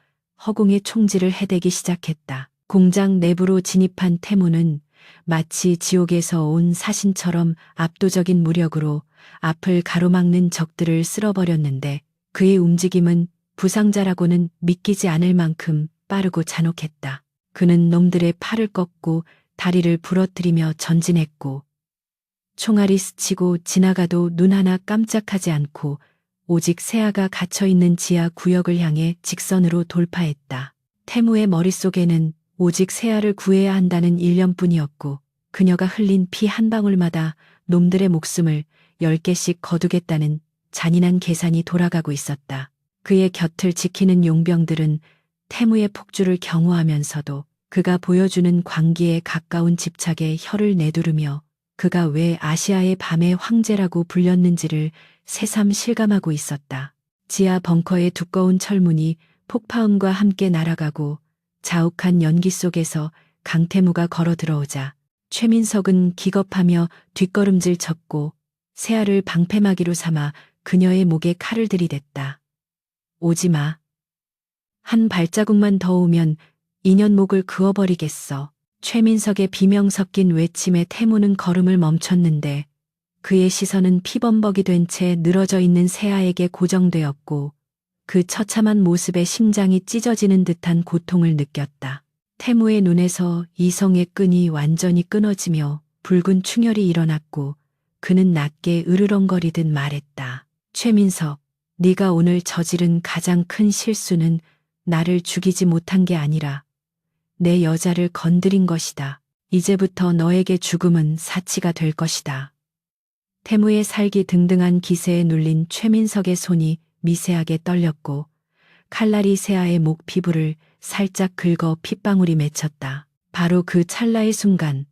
허공에 총질을 해대기 시작했다. 공장 내부로 진입한 태무는 마치 지옥에서 온 사신처럼 압도적인 무력으로 앞을 가로막는 적들을 쓸어버렸는데 그의 움직임은 부상자라고는 믿기지 않을 만큼 빠르고 잔혹했다. 그는 놈들의 팔을 꺾고 다리를 부러뜨리며 전진했고 총알이 스치고 지나가도 눈 하나 깜짝하지 않고 오직 세아가 갇혀있는 지하 구역을 향해 직선으로 돌파했다. 태무의 머릿속에는 오직 세아를 구해야 한다는 일념뿐이었고 그녀가 흘린 피 한 방울마다 놈들의 목숨을 10개씩 거두겠다는 잔인한 계산이 돌아가고 있었다. 그의 곁을 지키는 용병들은 태무의 폭주를 경호하면서도 그가 보여주는 광기에 가까운 집착에 혀를 내두르며 그가 왜 아시아의 밤의 황제라고 불렸는지를 새삼 실감하고 있었다. 지하 벙커의 두꺼운 철문이 폭파음과 함께 날아가고 자욱한 연기 속에서 강태무가 걸어 들어오자 최민석은 기겁하며 뒷걸음질 쳤고 세아를 방패막이로 삼아 그녀의 목에 칼을 들이댔다. 오지 마. 한 발자국만 더 오면 인연 목을 그어버리겠어. 최민석의 비명 섞인 외침에 태무는 걸음을 멈췄는데 그의 시선은 피범벅이 된 채 늘어져 있는 세아에게 고정되었고 그 처참한 모습에 심장이 찢어지는 듯한 고통을 느꼈다. 태무의 눈에서 이성의 끈이 완전히 끊어지며 붉은 충혈이 일어났고 그는 낮게 으르렁거리듯 말했다. 최민석, 네가 오늘 저지른 가장 큰 실수는 나를 죽이지 못한 게 아니라 내 여자를 건드린 것이다. 이제부터 너에게 죽음은 사치가 될 것이다. 태무의 살기 등등한 기세에 눌린 최민석의 손이 미세하게 떨렸고 칼날이 세아의 목 피부를 살짝 긁어 핏방울이 맺혔다. 바로 그 찰나의 순간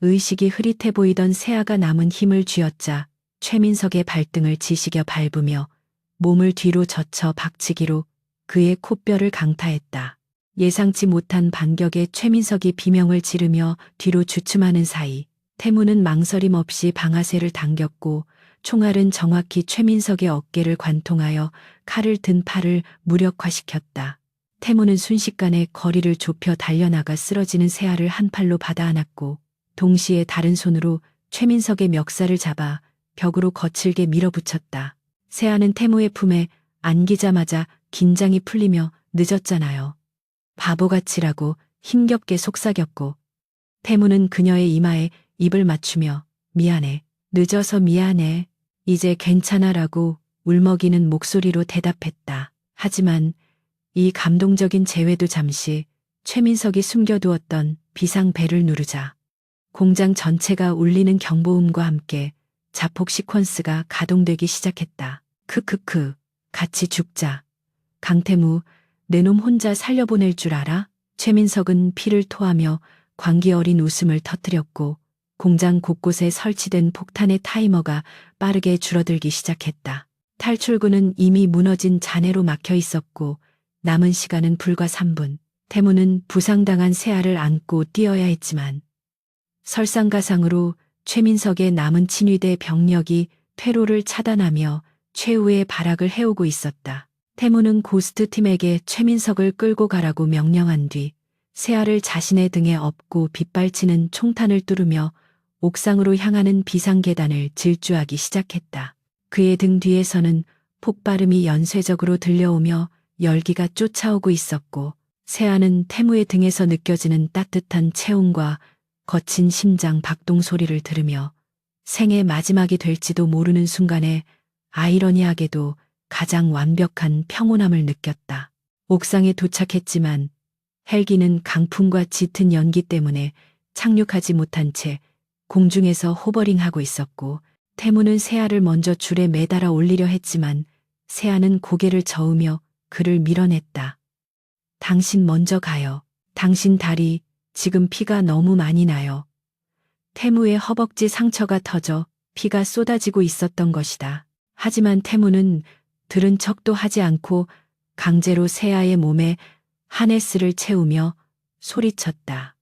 의식이 흐릿해 보이던 세아가 남은 힘을 쥐어짜 최민석의 발등을 지시겨 밟으며 몸을 뒤로 젖혀 박치기로 그의 콧뼈를 강타했다. 예상치 못한 반격에 최민석이 비명을 지르며 뒤로 주춤하는 사이 태무는 망설임 없이 방아쇠를 당겼고 총알은 정확히 최민석의 어깨를 관통하여 칼을 든 팔을 무력화시켰다. 태무는 순식간에 거리를 좁혀 달려나가 쓰러지는 세아를 한 팔로 받아 안았고 동시에 다른 손으로 최민석의 멱살을 잡아 벽으로 거칠게 밀어붙였다. 세아는 태무의 품에 안기자마자 긴장이 풀리며 늦었잖아요. 바보같이라고 힘겹게 속삭였고 태무는 그녀의 이마에 입을 맞추며 미안해. 늦어서 미안해. 이제 괜찮아라고 울먹이는 목소리로 대답했다. 하지만 이 감동적인 재회도 잠시 최민석이 숨겨두었던 비상벨을 누르자 공장 전체가 울리는 경보음과 함께 자폭 시퀀스가 가동되기 시작했다. 크크크. 같이 죽자. 강태무, 내 놈 혼자 살려보낼 줄 알아? 최민석은 피를 토하며 광기 어린 웃음을 터뜨렸고 공장 곳곳에 설치된 폭탄의 타이머가 빠르게 줄어들기 시작했다. 탈출구는 이미 무너진 잔해로 막혀 있었고 남은 시간은 불과 3분. 태무는 부상당한 세아를 안고 뛰어야 했지만 설상가상으로 최민석의 남은 친위대 병력이 퇴로를 차단하며 최후의 발악을 해오고 있었다. 태무는 고스트팀에게 최민석을 끌고 가라고 명령한 뒤 세아를 자신의 등에 업고 빗발치는 총탄을 뚜르며 옥상으로 향하는 비상계단을 질주하기 시작했다. 그의 등 뒤에서는 폭발음이 연쇄적으로 들려오며 열기가 쫓아오고 있었고 세아는 태무의 등에서 느껴지는 따뜻한 체온과 거친 심장 박동 소리를 들으며 생의 마지막이 될지도 모르는 순간에 아이러니하게도 가장 완벽한 평온함을 느꼈다. 옥상에 도착했지만 헬기는 강풍과 짙은 연기 때문에 착륙하지 못한 채 공중에서 호버링하고 있었고, 태무는 새알을 먼저 줄에 매달아 올리려 했지만 새알은 고개를 저으며 그를 밀어냈다. 당신 먼저 가요. 당신 다리 지금 피가 너무 많이 나요. 태무의 허벅지 상처가 터져 피가 쏟아지고 있었던 것이다. 하지만 태무는 들은 척도 하지 않고 강제로 새아의 몸에 하네스를 채우며 소리쳤다.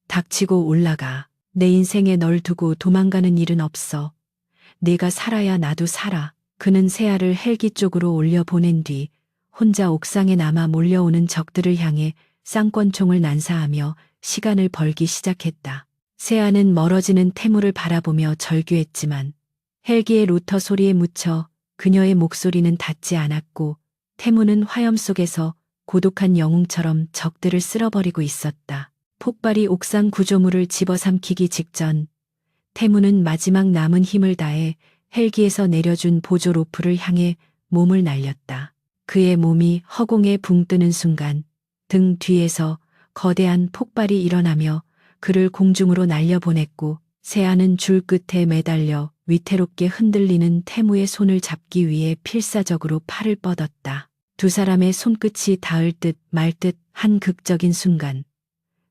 닥치고 올라가. 내 인생에 널 두고 도망가는 일은 없어. 네가 살아야 나도 살아. 그는 새아를 헬기 쪽으로 올려보낸 뒤 혼자 옥상에 남아 몰려오는 적들을 향해 쌍권총을 난사하며 시간을 벌기 시작했다. 새아는 멀어지는 태무를 바라보며 절규했지만 헬기의 로터 소리에 묻혀 그녀의 목소리는 닿지 않았고, 태무는 화염 속에서 고독한 영웅처럼 적들을 쓸어버리고 있었다. 폭발이 옥상 구조물을 집어삼키기 직전 태무는 마지막 남은 힘을 다해 헬기에서 내려준 보조 로프를 향해 몸을 날렸다. 그의 몸이 허공에 붕 뜨는 순간 등 뒤에서 거대한 폭발이 일어나며 그를 공중으로 날려보냈고, 새아는 줄 끝에 매달려 위태롭게 흔들리는 태무의 손을 잡기 위해 필사적으로 팔을 뻗었다. 두 사람의 손끝이 닿을 듯 말 듯 한 극적인 순간,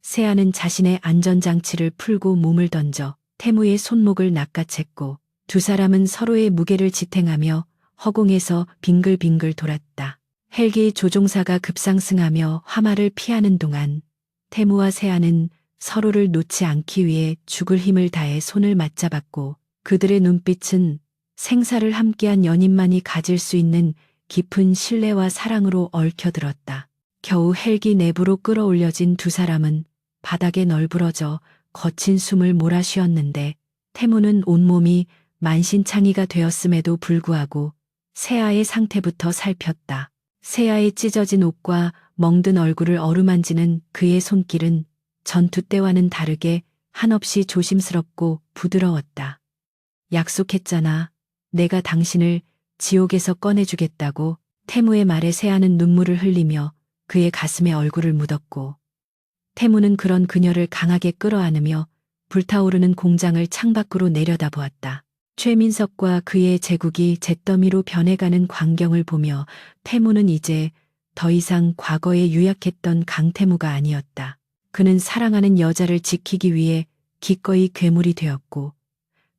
새아는 자신의 안전장치를 풀고 몸을 던져 태무의 손목을 낚아챘고, 두 사람은 서로의 무게를 지탱하며 허공에서 빙글빙글 돌았다. 헬기 조종사가 급상승하며 화마를 피하는 동안 태무와 새아는 서로를 놓지 않기 위해 죽을 힘을 다해 손을 맞잡았고, 그들의 눈빛은 생사를 함께한 연인만이 가질 수 있는 깊은 신뢰와 사랑으로 얽혀들었다. 겨우 헬기 내부로 끌어올려진 두 사람은 바닥에 널브러져 거친 숨을 몰아쉬었는데, 태무는 온몸이 만신창이가 되었음에도 불구하고 새아의 상태부터 살폈다. 새아의 찢어진 옷과 멍든 얼굴을 어루만지는 그의 손길은 전투 때와는 다르게 한없이 조심스럽고 부드러웠다. 약속했잖아. 내가 당신을 지옥에서 꺼내주겠다고. 태무의 말에 새아는 눈물을 흘리며 그의 가슴에 얼굴을 묻었고, 태무는 그런 그녀를 강하게 끌어안으며 불타오르는 공장을 창밖으로 내려다보았다. 최민석과 그의 제국이 잿더미로 변해가는 광경을 보며 태무는 이제 더 이상 과거에 유약했던 강태무가 아니었다. 그는 사랑하는 여자를 지키기 위해 기꺼이 괴물이 되었고,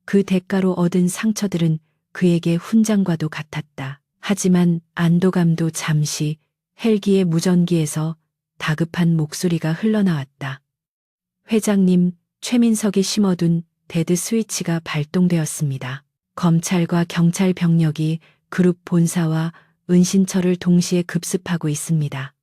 그 대가로 얻은 상처들은 그에게 훈장과도 같았다. 하지만 안도감도 잠시. 헬기의 무전기에서 다급한 목소리가 흘러나왔다. 회장님, 최민석이 심어둔 데드 스위치가 발동되었습니다. 검찰과 경찰 병력이 그룹 본사와 은신처를 동시에 급습하고 있습니다.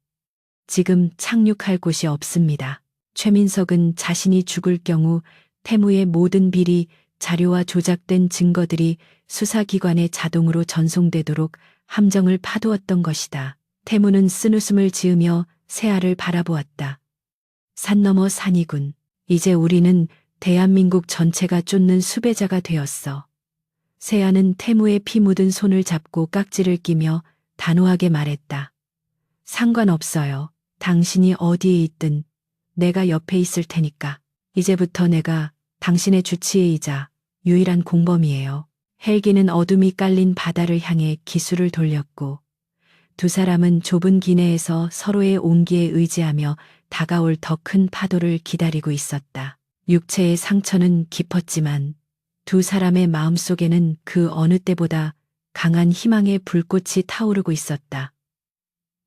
지금 착륙할 곳이 없습니다. 최민석은 자신이 죽을 경우 태무의 모든 비리, 자료와 조작된 증거들이 수사기관에 자동으로 전송되도록 함정을 파두었던 것이다. 태무는 쓴웃음을 지으며 새아를 바라보았다. 산 너머 산이군. 이제 우리는 대한민국 전체가 쫓는 수배자가 되었어. 새아는 태무의 피 묻은 손을 잡고 깍지를 끼며 단호하게 말했다. 상관없어요. 당신이 어디에 있든 내가 옆에 있을 테니까. 이제부터 내가 당신의 주치의이자 유일한 공범이에요. 헬기는 어둠이 깔린 바다를 향해 기수를 돌렸고, 두 사람은 좁은 기내에서 서로의 온기에 의지하며 다가올 더 큰 파도를 기다리고 있었다. 육체의 상처는 깊었지만 두 사람의 마음속에는 그 어느 때보다 강한 희망의 불꽃이 타오르고 있었다.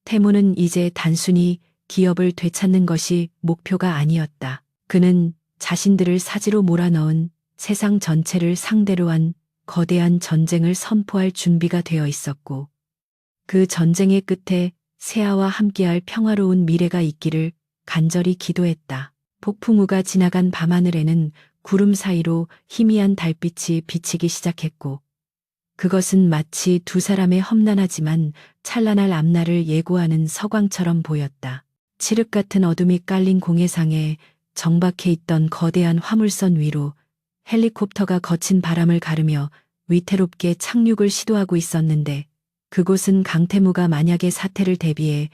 태무는 이제 단순히 기업을 되찾는 것이 목표가 아니었다. 그는 자신들을 사지로 몰아넣은 세상 전체를 상대로 한 거대한 전쟁을 선포할 준비가 되어 있었고, 그 전쟁의 끝에 새아와 함께할 평화로운 미래가 있기를 간절히 기도했다. 폭풍우가 지나간 밤하늘에는 구름 사이로 희미한 달빛이 비치기 시작했고, 그것은 마치 두 사람의 험난하지만 찬란할 앞날을 예고하는 서광처럼 보였다. 칠흑 같은 어둠이 깔린 공해상에 정박해 있던 거대한 화물선 위로 헬리콥터가 거친 바람을 가르며 위태롭게 착륙을 시도하고 있었는데, 그곳은 강태무가 만약의 사태를 대비해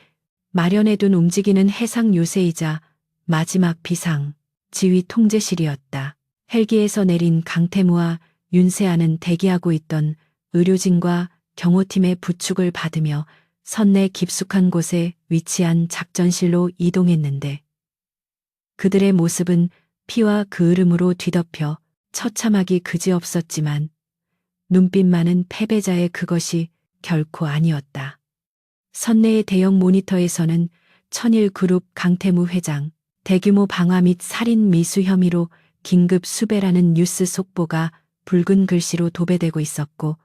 마련해둔 움직이는 해상 요새이자 마지막 비상. 지휘 통제실이었다. 헬기에서 내린 강태무와 윤세아는 대기하고 있던 의료진과 경호팀의 부축을 받으며 선내 깊숙한 곳에 위치한 작전실로 이동했는데 그들의 모습은 피와 그을음으로 뒤덮여 처참하기 그지없었지만 눈빛만은 패배자의 그것이 결코 아니었다. 선내의 대형 모니터에서는 천일그룹 강태무 회장, 대규모 방화 및 살인 미수 혐의로 긴급 수배라는 뉴스 속보가 붉은 글씨로 도배되고 있었고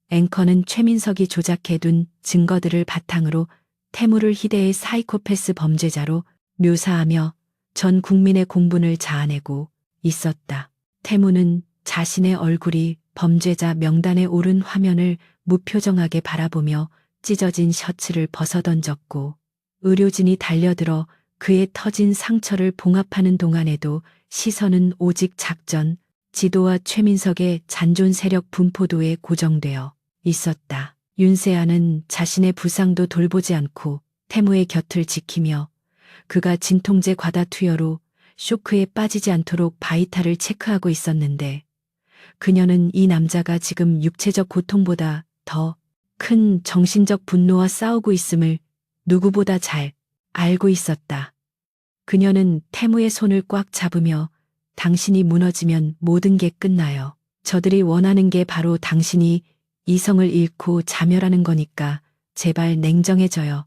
앵커는 최민석이 조작해둔 증거들을 바탕으로 태무를 희대의 사이코패스 범죄자로 묘사하며 전 국민의 공분을 자아내고 있었다. 태무는 자신의 얼굴이 범죄자 명단에 오른 화면을 무표정하게 바라보며 찢어진 셔츠를 벗어던졌고 의료진이 달려들어 그의 터진 상처를 봉합하는 동안에도 시선은 오직 작전, 지도와 최민석의 잔존 세력 분포도에 고정되어 있었다. 윤세아는 자신의 부상도 돌보지 않고 태무의 곁을 지키며 그가 진통제 과다 투여로 쇼크에 빠지지 않도록 바이탈을 체크하고 있었는데 그녀는 이 남자가 지금 육체적 고통보다 더 큰 정신적 분노와 싸우고 있음을 누구보다 잘 알고 있었다. 그녀는 태무의 손을 꽉 잡으며 당신이 무너지면 모든 게 끝나요. 저들이 원하는 게 바로 당신이 이성을 잃고 자멸하는 거니까 제발 냉정해져요.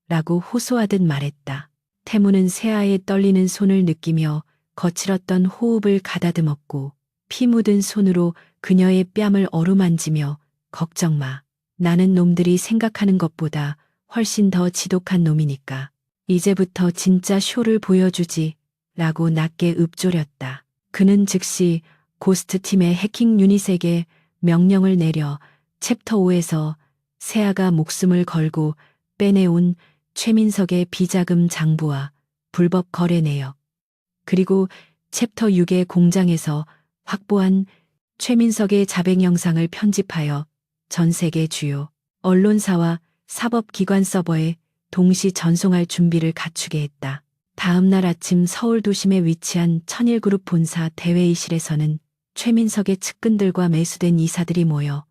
라고 호소하듯 말했다. 태무는 세아의 떨리는 손을 느끼며 거칠었던 호흡을 가다듬었고 피 묻은 손으로 그녀의 뺨을 어루만지며 걱정 마. 나는 놈들이 생각하는 것보다 훨씬 더 지독한 놈이니까. 이제부터 진짜 쇼를 보여주지. 라고 낮게 읊조렸다. 그는 즉시 고스트 팀의 해킹 유닛에게 명령을 내려 챕터 5에서 세아가 목숨을 걸고 빼내온 최민석의 비자금 장부와 불법 거래 내역, 그리고 챕터 6의 공장에서 확보한 최민석의 자백 영상을 편집하여 전 세계 주요 언론사와 사법기관 서버에 동시 전송할 준비를 갖추게 했다. 다음 날 아침 서울 도심에 위치한 천일그룹 본사 대회의실에서는 최민석의 측근들과 매수된 이사들이 모여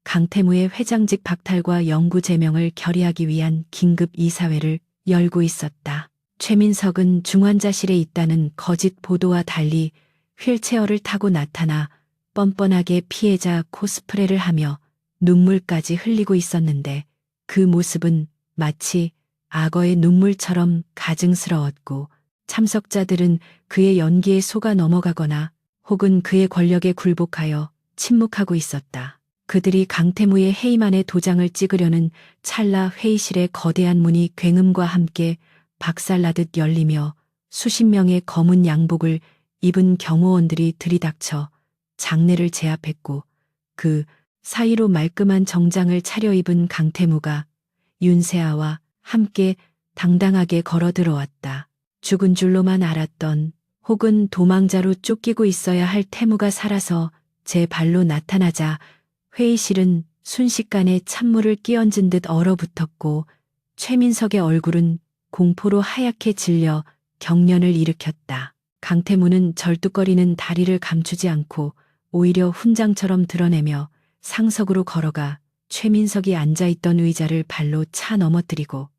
강태무의 회장직 박탈과 영구 제명을 결의하기 위한 긴급 이사회를 열고 있었다. 최민석은 중환자실에 있다는 거짓 보도와 달리 휠체어를 타고 나타나 뻔뻔하게 피해자 코스프레를 하며 눈물까지 흘리고 있었는데 그 모습은 마치 악어의 눈물처럼 가증스러웠고 참석자들은 그의 연기에 속아 넘어가거나 혹은 그의 권력에 굴복하여 침묵하고 있었다. 그들이 강태무의 해임안에 도장을 찍으려는 찰나 회의실의 거대한 문이 굉음과 함께 박살나듯 열리며 수십 명의 검은 양복을 입은 경호원들이 들이닥쳐 장내를 제압했고 그 사이로 말끔한 정장을 차려입은 강태무가 윤세아와 함께 당당하게 걸어 들어왔다. 죽은 줄로만 알았던 혹은 도망자로 쫓기고 있어야 할 태무가 살아서 제 발로 나타나자 회의실은 순식간에 찬물을 끼얹은 듯 얼어붙었고 최민석의 얼굴은 공포로 하얗게 질려 경련을 일으켰다. 강태무는 절뚝거리는 다리를 감추지 않고 오히려 훈장처럼 드러내며 상석으로 걸어가 최민석이 앉아있던 의자를 발로 차 넘어뜨리고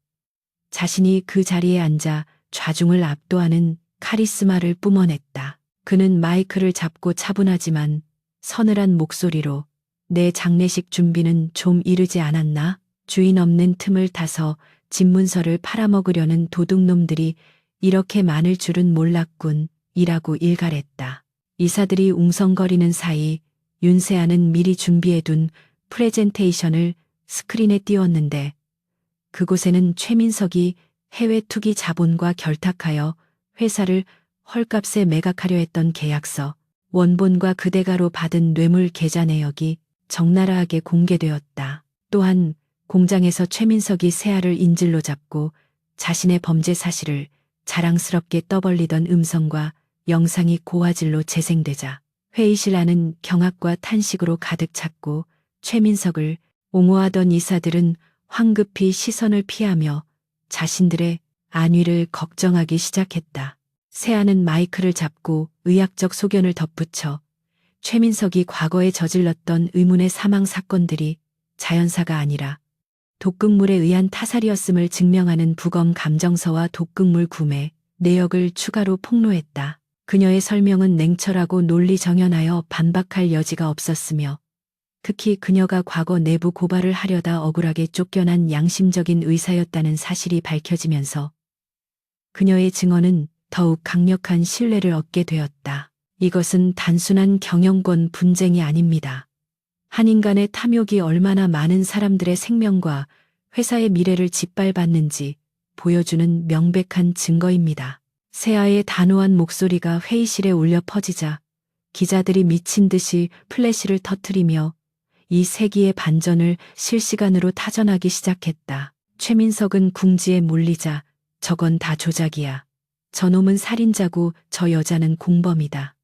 자신이 그 자리에 앉아 좌중을 압도하는 카리스마를 뿜어냈다. 그는 마이크를 잡고 차분하지만 서늘한 목소리로 내 장례식 준비는 좀 이르지 않았나? 주인 없는 틈을 타서 집문서를 팔아먹으려는 도둑놈들이 이렇게 많을 줄은 몰랐군 이라고 일갈했다. 이사들이 웅성거리는 사이 윤세아는 미리 준비해둔 프레젠테이션을 스크린에 띄웠는데 그곳에는 최민석이 해외 투기 자본과 결탁하여 회사를 헐값에 매각하려 했던 계약서, 원본과 그대가로 받은 뇌물 계좌 내역이 적나라하게 공개되었다. 또한 공장에서 최민석이 세아를 인질로 잡고 자신의 범죄 사실을 자랑스럽게 떠벌리던 음성과 영상이 고화질로 재생되자 회의실 안은 경악과 탄식으로 가득 찼고 최민석을 옹호하던 이사들은 황급히 시선을 피하며 자신들의 안위를 걱정하기 시작했다. 세아는 마이크를 잡고 의학적 소견을 덧붙여 최민석이 과거에 저질렀던 의문의 사망 사건들이 자연사가 아니라 독극물에 의한 타살이었음을 증명하는 부검 감정서와 독극물 구매 내역을 추가로 폭로했다. 그녀의 설명은 냉철하고 논리정연하여 반박할 여지가 없었으며 특히 그녀가 과거 내부 고발을 하려다 억울하게 쫓겨난 양심적인 의사였다는 사실이 밝혀지면서 그녀의 증언은 더욱 강력한 신뢰를 얻게 되었다. 이것은 단순한 경영권 분쟁이 아닙니다. 한 인간의 탐욕이 얼마나 많은 사람들의 생명과 회사의 미래를 짓밟았는지 보여주는 명백한 증거입니다. 세아의 단호한 목소리가 회의실에 울려 퍼지자 기자들이 미친 듯이 플래시를 터뜨리며 이 세기의 반전을 실시간으로 타전하기 시작했다. 최민석은 궁지에 몰리자 저건 다 조작이야. 저놈은 살인자고 저 여자는 공범이다.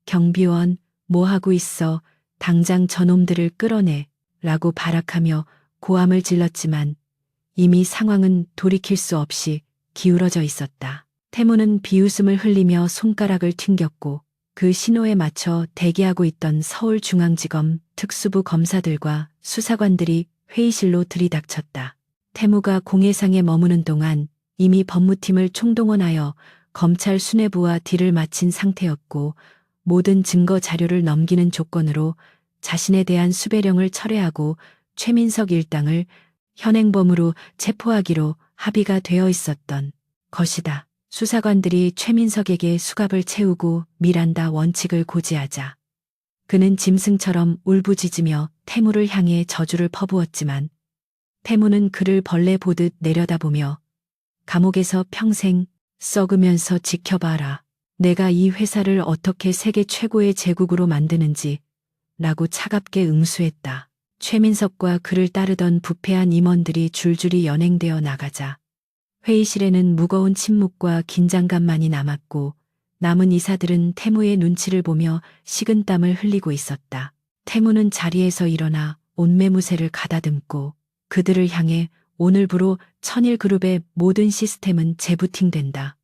경비원, 뭐 하고 있어? 당장 저놈들을 끌어내. 라고 발악하며 고함을 질렀지만 이미 상황은 돌이킬 수 없이 기울어져 있었다. 태무는 비웃음을 흘리며 손가락을 튕겼고 그 신호에 맞춰 대기하고 있던 서울중앙지검 특수부 검사들과 수사관들이 회의실로 들이닥쳤다. 태무가 공회상에 머무는 동안 이미 법무팀을 총동원하여 검찰 수뇌부와 딜을 마친 상태였고 모든 증거 자료를 넘기는 조건으로 자신에 대한 수배령을 철회하고 최민석 일당을 현행범으로 체포하기로 합의가 되어 있었던 것이다. 수사관들이 최민석에게 수갑을 채우고 미란다 원칙을 고지하자 그는 짐승처럼 울부짖으며 태무를 향해 저주를 퍼부었지만 태무는 그를 벌레 보듯 내려다보며 감옥에서 평생 썩으면서 지켜봐라. 내가 이 회사를 어떻게 세계 최고의 제국으로 만드는지 라고 차갑게 응수했다. 최민석과 그를 따르던 부패한 임원들이 줄줄이 연행되어 나가자 회의실에는 무거운 침묵과 긴장감만이 남았고 남은 이사들은 태무의 눈치를 보며 식은땀을 흘리고 있었다. 태무는 자리에서 일어나 옷매무새를 가다듬고 그들을 향해 오늘부로 천일그룹의 모든 시스템은 재부팅된다.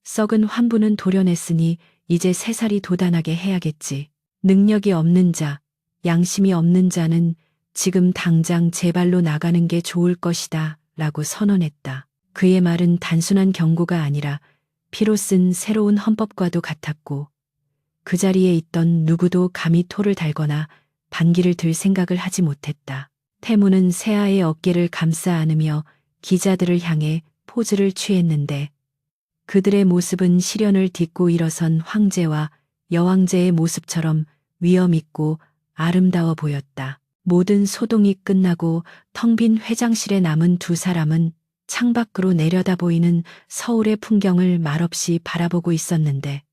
썩은 환부는 도려냈으니 이제 새살이 돋아나게 해야겠지. 능력이 없는 자, 양심이 없는 자는 지금 당장 제 발로 나가는 게 좋을 것이다 라고 선언했다. 그의 말은 단순한 경고가 아니라 피로 쓴 새로운 헌법과도 같았고 그 자리에 있던 누구도 감히 토를 달거나 반기를 들 생각을 하지 못했다. 태무는 세아의 어깨를 감싸 안으며 기자들을 향해 포즈를 취했는데 그들의 모습은 시련을 딛고 일어선 황제와 여왕제의 모습처럼 위엄 있고 아름다워 보였다. 모든 소동이 끝나고 텅 빈 회장실에 남은 두 사람은 창밖으로 내려다 보이는 서울의 풍경을 말없이 바라보고 있었는데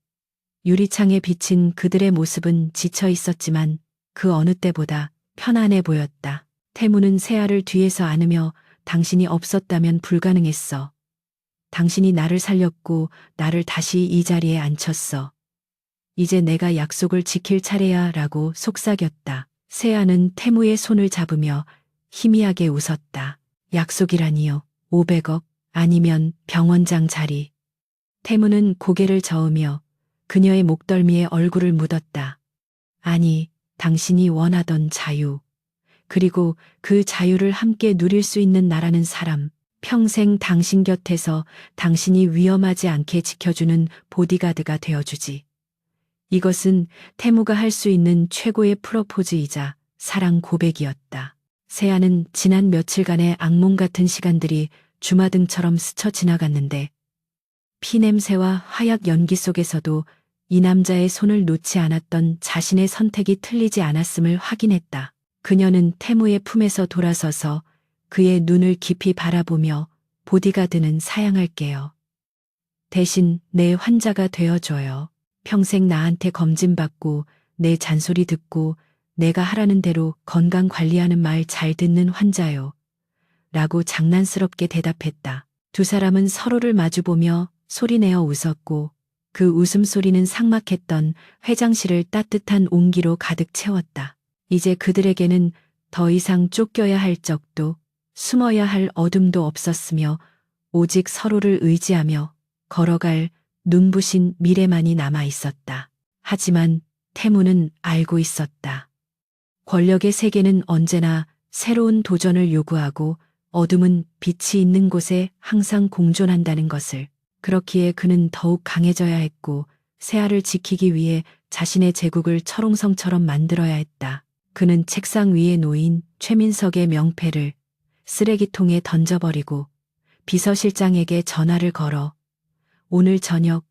유리창에 비친 그들의 모습은 지쳐 있었지만 그 어느 때보다 편안해 보였다. 태무는 세아를 뒤에서 안으며 당신이 없었다면 불가능했어. 당신이 나를 살렸고 나를 다시 이 자리에 앉혔어. 이제 내가 약속을 지킬 차례야 라고 속삭였다. 세아는 태무의 손을 잡으며 희미하게 웃었다. 약속이라니요. 500억 아니면 병원장 자리. 태무는 고개를 저으며 그녀의 목덜미에 얼굴을 묻었다. 아니, 당신이 원하던 자유. 그리고 그 자유를 함께 누릴 수 있는 나라는 사람. 평생 당신 곁에서 당신이 위험하지 않게 지켜주는 보디가드가 되어주지. 이것은 태무가 할 수 있는 최고의 프로포즈이자 사랑 고백이었다. 세아는 지난 며칠간의 악몽 같은 시간들이 주마등처럼 스쳐 지나갔는데 피냄새와 화약 연기 속에서도 이 남자의 손을 놓지 않았던 자신의 선택이 틀리지 않았음을 확인했다. 그녀는 태무의 품에서 돌아서서 그의 눈을 깊이 바라보며 보디가드는 사양할게요. 대신 내 환자가 되어줘요. 평생 나한테 검진받고 내 잔소리 듣고 내가 하라는 대로 건강 관리하는 말 잘 듣는 환자요. 라고 장난스럽게 대답했다. 두 사람은 서로를 마주보며 소리내어 웃었고 그 웃음소리는 삭막했던 회장실을 따뜻한 온기로 가득 채웠다. 이제 그들에게는 더 이상 쫓겨야 할 적도 숨어야 할 어둠도 없었으며 오직 서로를 의지하며 걸어갈 눈부신 미래만이 남아 있었다. 하지만 태무는 알고 있었다. 권력의 세계는 언제나 새로운 도전을 요구하고 어둠은 빛이 있는 곳에 항상 공존한다는 것을. 그렇기에 그는 더욱 강해져야 했고 세아를 지키기 위해 자신의 제국을 철옹성처럼 만들어야 했다. 그는 책상 위에 놓인 최민석의 명패를 쓰레기통에 던져버리고 비서실장에게 전화를 걸어 오늘 저녁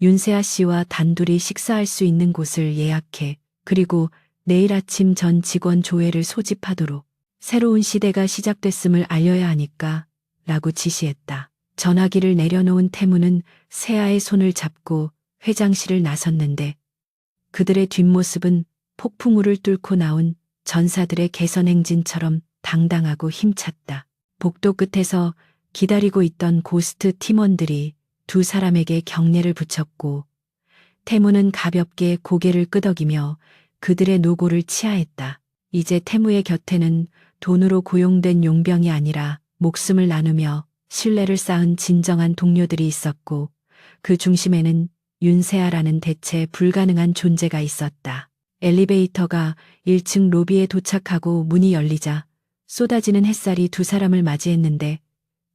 윤세아 씨와 단둘이 식사할 수 있는 곳을 예약해. 그리고 내일 아침 전 직원 조회를 소집하도록. 새로운 시대가 시작됐음을 알려야 하니까 라고 지시했다. 전화기를 내려놓은 태무는 세아의 손을 잡고 회장실을 나섰는데 그들의 뒷모습은 폭풍우를 뚫고 나온 전사들의 개선행진처럼 당당하고 힘찼다. 복도 끝에서 기다리고 있던 고스트 팀원들이 두 사람에게 경례를 붙였고 태무는 가볍게 고개를 끄덕이며 그들의 노고를 치하했다. 이제 태무의 곁에는 돈으로 고용된 용병이 아니라 목숨을 나누며 신뢰를 쌓은 진정한 동료들이 있었고 그 중심에는 윤세아라는 대체 불가능한 존재가 있었다. 엘리베이터가 1층 로비에 도착하고 문이 열리자 쏟아지는 햇살이 두 사람을 맞이했는데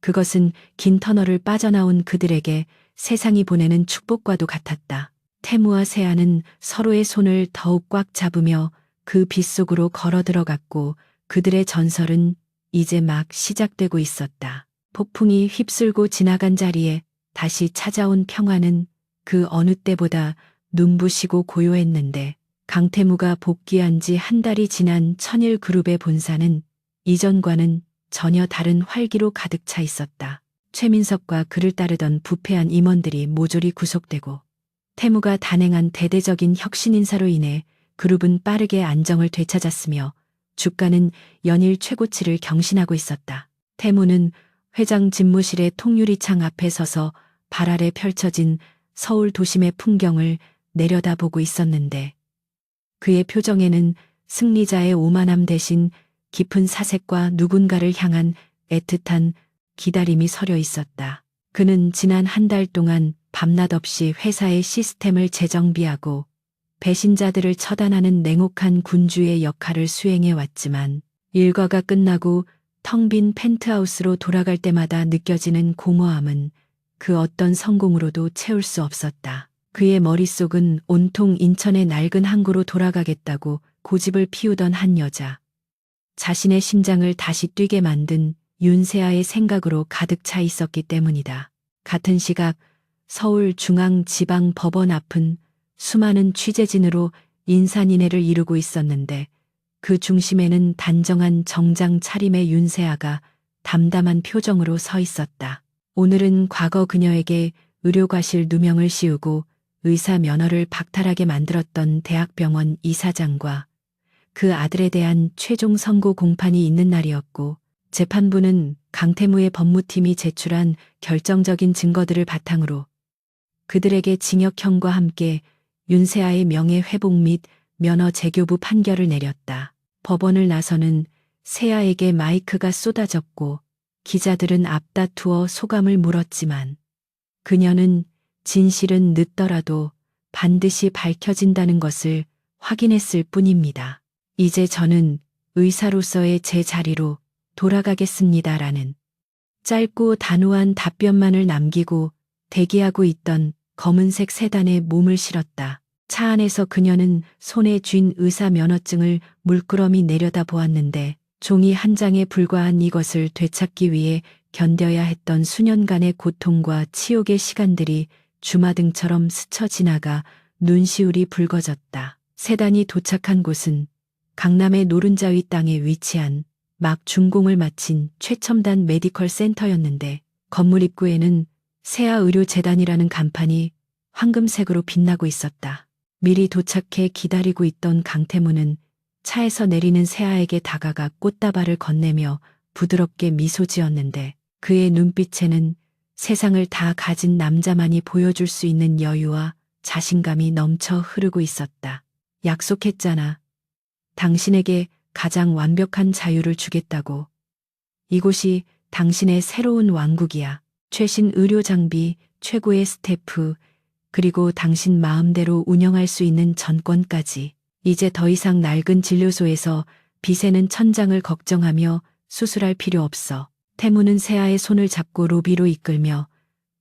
그것은 긴 터널을 빠져나온 그들에게 세상이 보내는 축복과도 같았다. 태무와 세아는 서로의 손을 더욱 꽉 잡으며 그 빛 속으로 걸어 들어갔고 그들의 전설은 이제 막 시작되고 있었다. 폭풍이 휩쓸고 지나간 자리에 다시 찾아온 평화는 그 어느 때보다 눈부시고 고요했는데 강태무가 복귀한 지 한 달이 지난 천일그룹의 본사는 이전과는 전혀 다른 활기로 가득 차 있었다. 최민석과 그를 따르던 부패한 임원들이 모조리 구속되고 태무가 단행한 대대적인 혁신 인사로 인해 그룹은 빠르게 안정을 되찾았으며 주가는 연일 최고치를 경신하고 있었다. 태무는 회장 집무실의 통유리창 앞에 서서 발 아래 펼쳐진 서울 도심의 풍경을 내려다보고 있었는데 그의 표정에는 승리자의 오만함 대신 깊은 사색과 누군가를 향한 애틋한 기다림이 서려 있었다. 그는 지난 한 달 동안 밤낮 없이 회사의 시스템을 재정비하고 배신자들을 처단하는 냉혹한 군주의 역할을 수행해 왔지만 일과가 끝나고 텅 빈 펜트하우스로 돌아갈 때마다 느껴지는 공허함은 그 어떤 성공으로도 채울 수 없었다. 그의 머릿속은 온통 인천의 낡은 항구로 돌아가겠다고 고집을 피우던 한 여자. 자신의 심장을 다시 뛰게 만든 윤세아의 생각으로 가득 차 있었기 때문이다. 같은 시각 서울중앙지방법원 앞은 수많은 취재진으로 인산인해를 이루고 있었는데 그 중심에는 단정한 정장 차림의 윤세아가 담담한 표정으로 서 있었다. 오늘은 과거 그녀에게 의료과실 누명을 씌우고 의사 면허를 박탈하게 만들었던 대학병원 이사장과 그 아들에 대한 최종 선고 공판이 있는 날이었고 재판부는 강태무의 법무팀이 제출한 결정적인 증거들을 바탕으로 그들에게 징역형과 함께 윤세아의 명예회복 및 면허 재교부 판결을 내렸다. 법원을 나서는 세아에게 마이크가 쏟아졌고 기자들은 앞다투어 소감을 물었지만 그녀는 진실은 늦더라도 반드시 밝혀진다는 것을 확인했을 뿐입니다. 이제 저는 의사로서의 제 자리로 돌아가겠습니다라는 짧고 단호한 답변만을 남기고 대기하고 있던 검은색 세단에 몸을 실었다. 차 안에서 그녀는 손에 쥔 의사 면허증을 물끄러미 내려다 보았는데 종이 한 장에 불과한 이것을 되찾기 위해 견뎌야 했던 수년간의 고통과 치욕의 시간들이 주마등처럼 스쳐 지나가 눈시울이 붉어졌다. 세단이 도착한 곳은 강남의 노른자위 땅에 위치한 막 준공을 마친 최첨단 메디컬 센터였는데 건물 입구에는 세아의료재단이라는 간판이 황금색으로 빛나고 있었다. 미리 도착해 기다리고 있던 강태무는 차에서 내리는 세아에게 다가가 꽃다발을 건네며 부드럽게 미소 지었는데 그의 눈빛에는 세상을 다 가진 남자만이 보여줄 수 있는 여유와 자신감이 넘쳐 흐르고 있었다. 약속했잖아. 당신에게 가장 완벽한 자유를 주겠다고. 이곳이 당신의 새로운 왕국이야. 최신 의료 장비, 최고의 스태프, 그리고 당신 마음대로 운영할 수 있는 전권까지. 이제 더 이상 낡은 진료소에서 비새는 천장을 걱정하며 수술할 필요 없어. 태무는 세아의 손을 잡고 로비로 이끌며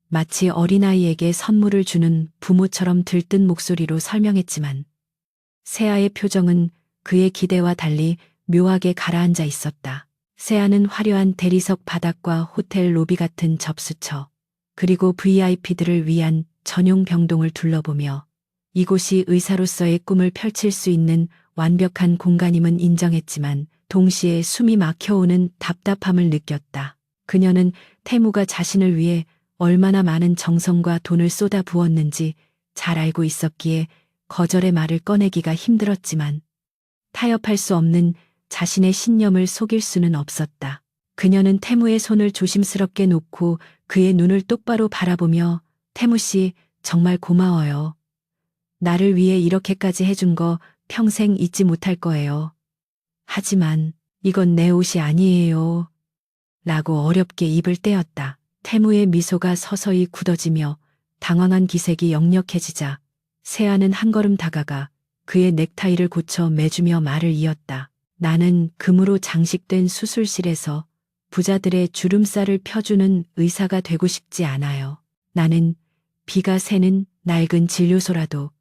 마치 어린아이에게 선물을 주는 부모처럼 들뜬 목소리로 설명했지만 세아의 표정은 그의 기대와 달리 묘하게 가라앉아 있었다. 세아는 화려한 대리석 바닥과 호텔 로비 같은 접수처, 그리고 VIP들을 위한 전용 병동을 둘러보며 이곳이 의사로서의 꿈을 펼칠 수 있는 완벽한 공간임은 인정했지만 동시에 숨이 막혀오는 답답함을 느꼈다. 그녀는 태무가 자신을 위해 얼마나 많은 정성과 돈을 쏟아 부었는지 잘 알고 있었기에 거절의 말을 꺼내기가 힘들었지만 타협할 수 없는 자신의 신념을 속일 수는 없었다. 그녀는 태무의 손을 조심스럽게 놓고 그의 눈을 똑바로 바라보며 태무 씨, 정말 고마워요. 나를 위해 이렇게까지 해준 거 평생 잊지 못할 거예요. 하지만 이건 내 옷이 아니에요. 라고 어렵게 입을 떼었다. 태무의 미소가 서서히 굳어지며 당황한 기색이 역력해지자 세아는 한 걸음 다가가 그의 넥타이를 고쳐 매주며 말을 이었다. 나는 금으로 장식된 수술실에서 부자들의 주름살을 펴주는 의사가 되고 싶지 않아요. 나는 비가 새는 낡은 진료소라도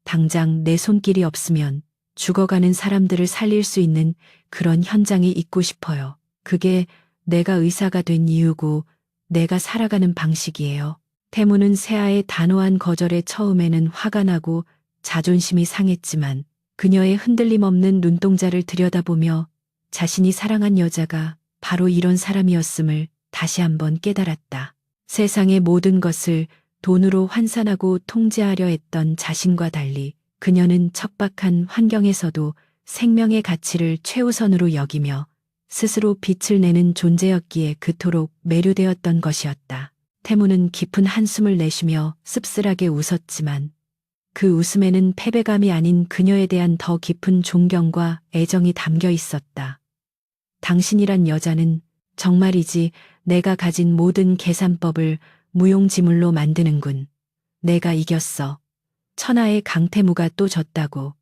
당장 내 손길이 없으면 죽어가는 사람들을 살릴 수 있는 그런 현장이 있고 싶어요. 그게 내가 의사가 된 이유고 내가 살아가는 방식이에요. 태무는 세아의 단호한 거절에 처음에는 화가 나고 자존심이 상했지만 그녀의 흔들림 없는 눈동자를 들여다보며 자신이 사랑한 여자가 바로 이런 사람이었음을 다시 한번 깨달았다. 세상의 모든 것을 돈으로 환산하고 통제하려 했던 자신과 달리 그녀는 척박한 환경에서도 생명의 가치를 최우선으로 여기며 스스로 빛을 내는 존재였기에 그토록 매료되었던 것이었다. 태무는 깊은 한숨을 내쉬며 씁쓸하게 웃었지만 그 웃음에는 패배감이 아닌 그녀에 대한 더 깊은 존경과 애정이 담겨 있었다. 당신이란 여자는 정말이지 내가 가진 모든 계산법을 무용지물로 만드는군. 내가 이겼어. 천하의 강태무가 또 졌다고.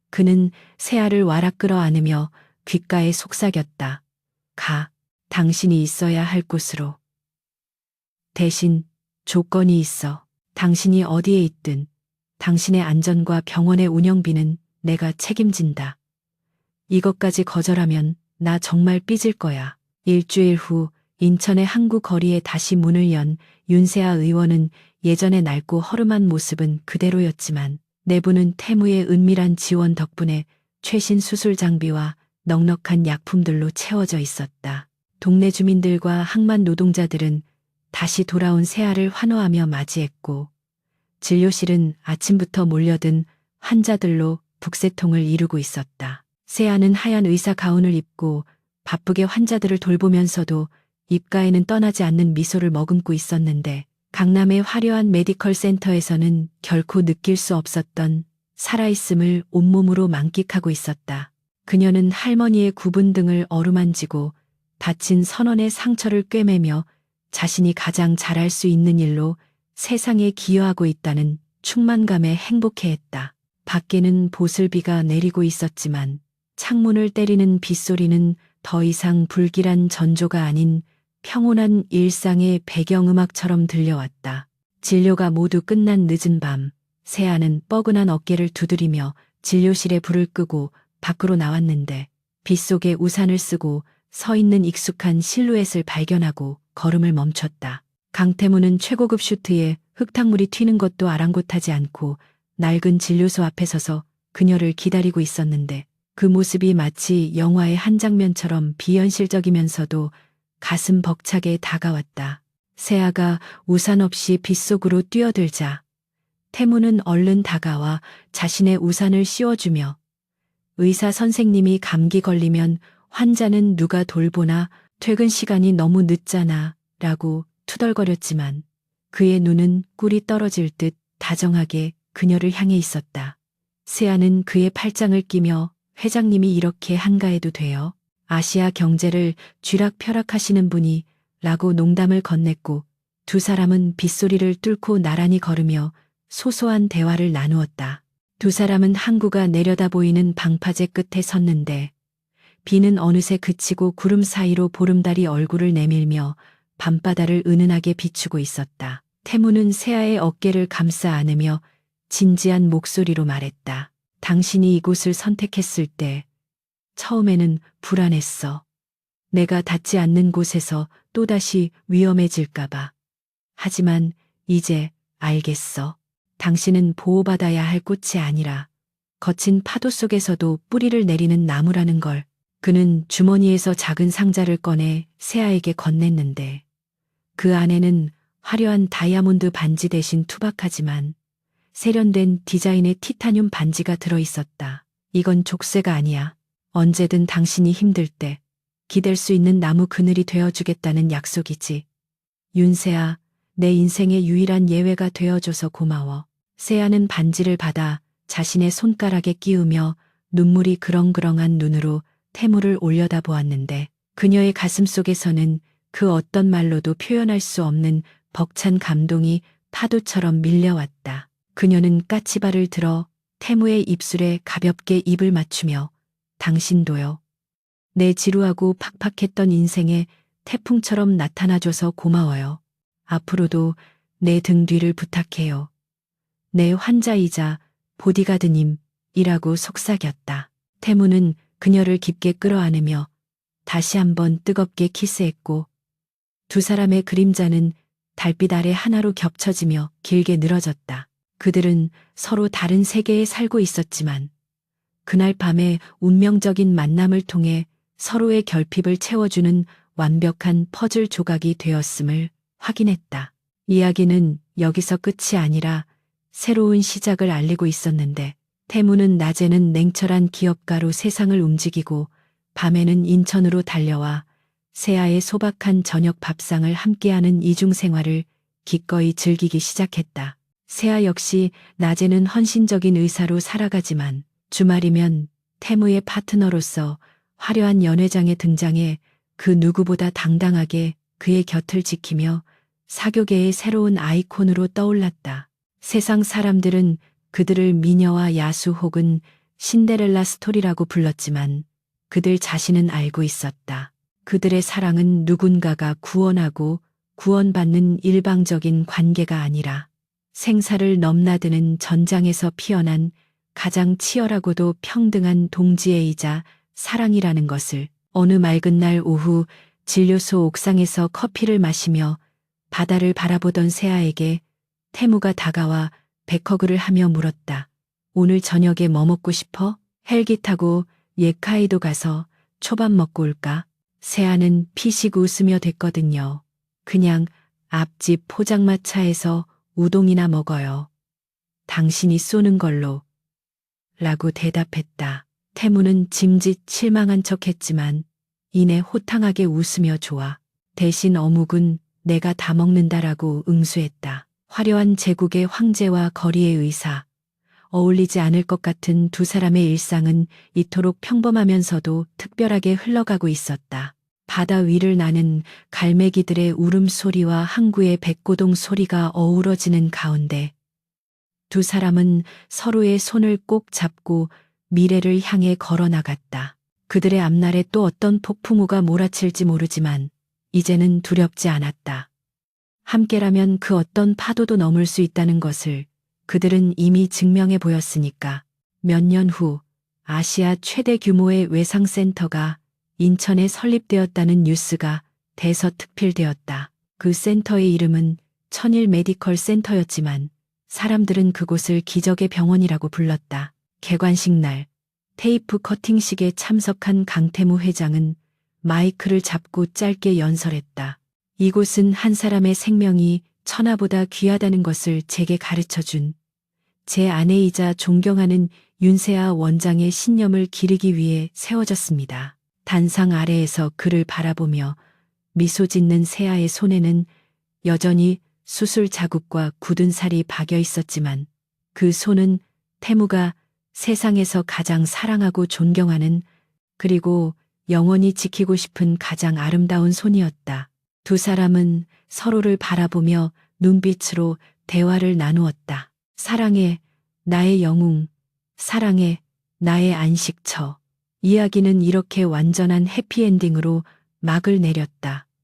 그는 세아를 와락 끌어안으며 귓가에 속삭였다. 가. 당신이 있어야 할 곳으로. 대신 조건이 있어. 당신이 어디에 있든 당신의 안전과 병원의 운영비는 내가 책임진다. 이것까지 거절하면 나 정말 삐질 거야. 일주일 후 인천의 항구 거리에 다시 문을 연 윤세아 의원은 예전의 낡고 허름한 모습은 그대로였지만 내부는 태무의 은밀한 지원 덕분에 최신 수술 장비와 넉넉한 약품들로 채워져 있었다. 동네 주민들과 항만 노동자들은 다시 돌아온 세아를 환호하며 맞이했고 진료실은 아침부터 몰려든 환자들로 북새통을 이루고 있었다. 세아는 하얀 의사 가운을 입고 바쁘게 환자들을 돌보면서도 입가에는 떠나지 않는 미소를 머금고 있었는데 강남의 화려한 메디컬 센터에서는 결코 느낄 수 없었던 살아있음을 온몸으로 만끽하고 있었다. 그녀는 할머니의 굽은 등을 어루만지고 다친 선원의 상처를 꿰매며 자신이 가장 잘할 수 있는 일로 세상에 기여하고 있다는 충만감에 행복해했다. 밖에는 보슬비가 내리고 있었지만 창문을 때리는 빗소리는 더 이상 불길한 전조가 아닌 평온한 일상의 배경음악처럼 들려왔다. 진료가 모두 끝난 늦은 밤, 세아는 뻐근한 어깨를 두드리며 진료실에 불을 끄고 밖으로 나왔는데 빗속에 우산을 쓰고 서 있는 익숙한 실루엣을 발견하고 걸음을 멈췄다. 강태무는 최고급 슈트에 흙탕물이 튀는 것도 아랑곳하지 않고 낡은 진료소 앞에 서서 그녀를 기다리고 있었는데 그 모습이 마치 영화의 한 장면처럼 비현실적이면서도 가슴 벅차게 다가왔다. 세아가 우산 없이 빗속으로 뛰어들자 태무는 얼른 다가와 자신의 우산을 씌워주며 의사 선생님이 감기 걸리면 환자는 누가 돌보나 퇴근 시간이 너무 늦잖아 라고 투덜거렸지만 그의 눈은 꿀이 떨어질 듯 다정하게 그녀를 향해 있었다. 세아는 그의 팔짱을 끼며 회장님이 이렇게 한가해도 돼요? 아시아 경제를 쥐락펴락하시는 분이 라고 농담을 건넸고 두 사람은 빗소리를 뚫고 나란히 걸으며 소소한 대화를 나누었다. 두 사람은 항구가 내려다 보이는 방파제 끝에 섰는데 비는 어느새 그치고 구름 사이로 보름달이 얼굴을 내밀며 밤바다를 은은하게 비추고 있었다. 태무는 세아의 어깨를 감싸 안으며 진지한 목소리로 말했다. 당신이 이곳을 선택했을 때 처음에는 불안했어. 내가 닿지 않는 곳에서 또다시 위험해질까봐. 하지만 이제 알겠어. 당신은 보호받아야 할 꽃이 아니라 거친 파도 속에서도 뿌리를 내리는 나무라는 걸. 그는 주머니에서 작은 상자를 꺼내 세아에게 건넸는데 그 안에는 화려한 다이아몬드 반지 대신 투박하지만 세련된 디자인의 티타늄 반지가 들어있었다. 이건 족쇄가 아니야. 언제든 당신이 힘들 때 기댈 수 있는 나무 그늘이 되어주겠다는 약속이지. 윤세아, 내 인생의 유일한 예외가 되어줘서 고마워. 세아는 반지를 받아 자신의 손가락에 끼우며 눈물이 그렁그렁한 눈으로 태무를 올려다보았는데 그녀의 가슴 속에서는 그 어떤 말로도 표현할 수 없는 벅찬 감동이 파도처럼 밀려왔다. 그녀는 까치발을 들어 태무의 입술에 가볍게 입을 맞추며 당신도요. 내 지루하고 팍팍했던 인생에 태풍처럼 나타나줘서 고마워요. 앞으로도 내 등 뒤를 부탁해요. 내 환자이자 보디가드님이라고 속삭였다. 태무는 그녀를 깊게 끌어안으며 다시 한번 뜨겁게 키스했고 두 사람의 그림자는 달빛 아래 하나로 겹쳐지며 길게 늘어졌다. 그들은 서로 다른 세계에 살고 있었지만 그날 밤의 운명적인 만남을 통해 서로의 결핍을 채워주는 완벽한 퍼즐 조각이 되었음을 확인했다. 이야기는 여기서 끝이 아니라 새로운 시작을 알리고 있었는데 태무는 낮에는 냉철한 기업가로 세상을 움직이고 밤에는 인천으로 달려와 세아의 소박한 저녁 밥상을 함께하는 이중 생활을 기꺼이 즐기기 시작했다. 세아 역시 낮에는 헌신적인 의사로 살아가지만 주말이면 태무의 파트너로서 화려한 연회장에 등장해 그 누구보다 당당하게 그의 곁을 지키며 사교계의 새로운 아이콘으로 떠올랐다. 세상 사람들은 그들을 미녀와 야수 혹은 신데렐라 스토리라고 불렀지만 그들 자신은 알고 있었다. 그들의 사랑은 누군가가 구원하고 구원받는 일방적인 관계가 아니라 생사를 넘나드는 전장에서 피어난 가장 치열하고도 평등한 동지애이자 사랑이라는 것을. 어느 맑은 날 오후 진료소 옥상에서 커피를 마시며 바다를 바라보던 세아에게 태무가 다가와 백허그를 하며 물었다. 오늘 저녁에 뭐 먹고 싶어? 헬기 타고 예카이도 가서 초밥 먹고 올까? 세아는 피식 웃으며 댔거든요. 그냥 앞집 포장마차에서 우동이나 먹어요. 당신이 쏘는 걸로. 라고 대답했다. 태무는 짐짓 실망한 척했지만 이내 호탕하게 웃으며 좋아. 대신 어묵은 내가 다 먹는다라고 응수했다. 화려한 제국의 황제와 거리의 의사. 어울리지 않을 것 같은 두 사람의 일상은 이토록 평범하면서도 특별하게 흘러가고 있었다. 바다 위를 나는 갈매기들의 울음소리와 항구의 백고동 소리가 어우러지는 가운데 두 사람은 서로의 손을 꼭 잡고 미래를 향해 걸어나갔다. 그들의 앞날에 또 어떤 폭풍우가 몰아칠지 모르지만 이제는 두렵지 않았다. 함께라면 그 어떤 파도도 넘을 수 있다는 것을 그들은 이미 증명해 보였으니까. 몇 년 후 아시아 최대 규모의 외상센터가 인천에 설립되었다는 뉴스가 대서특필되었다. 그 센터의 이름은 천일 메디컬 센터였지만 사람들은 그곳을 기적의 병원이라고 불렀다. 개관식 날 테이프 커팅식에 참석한 강태무 회장은 마이크를 잡고 짧게 연설했다. 이곳은 한 사람의 생명이 천하보다 귀하다는 것을 제게 가르쳐준 제 아내이자 존경하는 윤세아 원장의 신념을 기리기 위해 세워졌습니다. 단상 아래에서 그를 바라보며 미소 짓는 세아의 손에는 여전히 수술 자국과 굳은 살이 박여 있었지만 그 손은 태무가 세상에서 가장 사랑하고 존경하는 그리고 영원히 지키고 싶은 가장 아름다운 손이었다. 두 사람은 서로를 바라보며 눈빛으로 대화를 나누었다. 사랑해, 나의 영웅. 사랑해, 나의 안식처. 이야기는 이렇게 완전한 해피엔딩으로 막을 내렸다.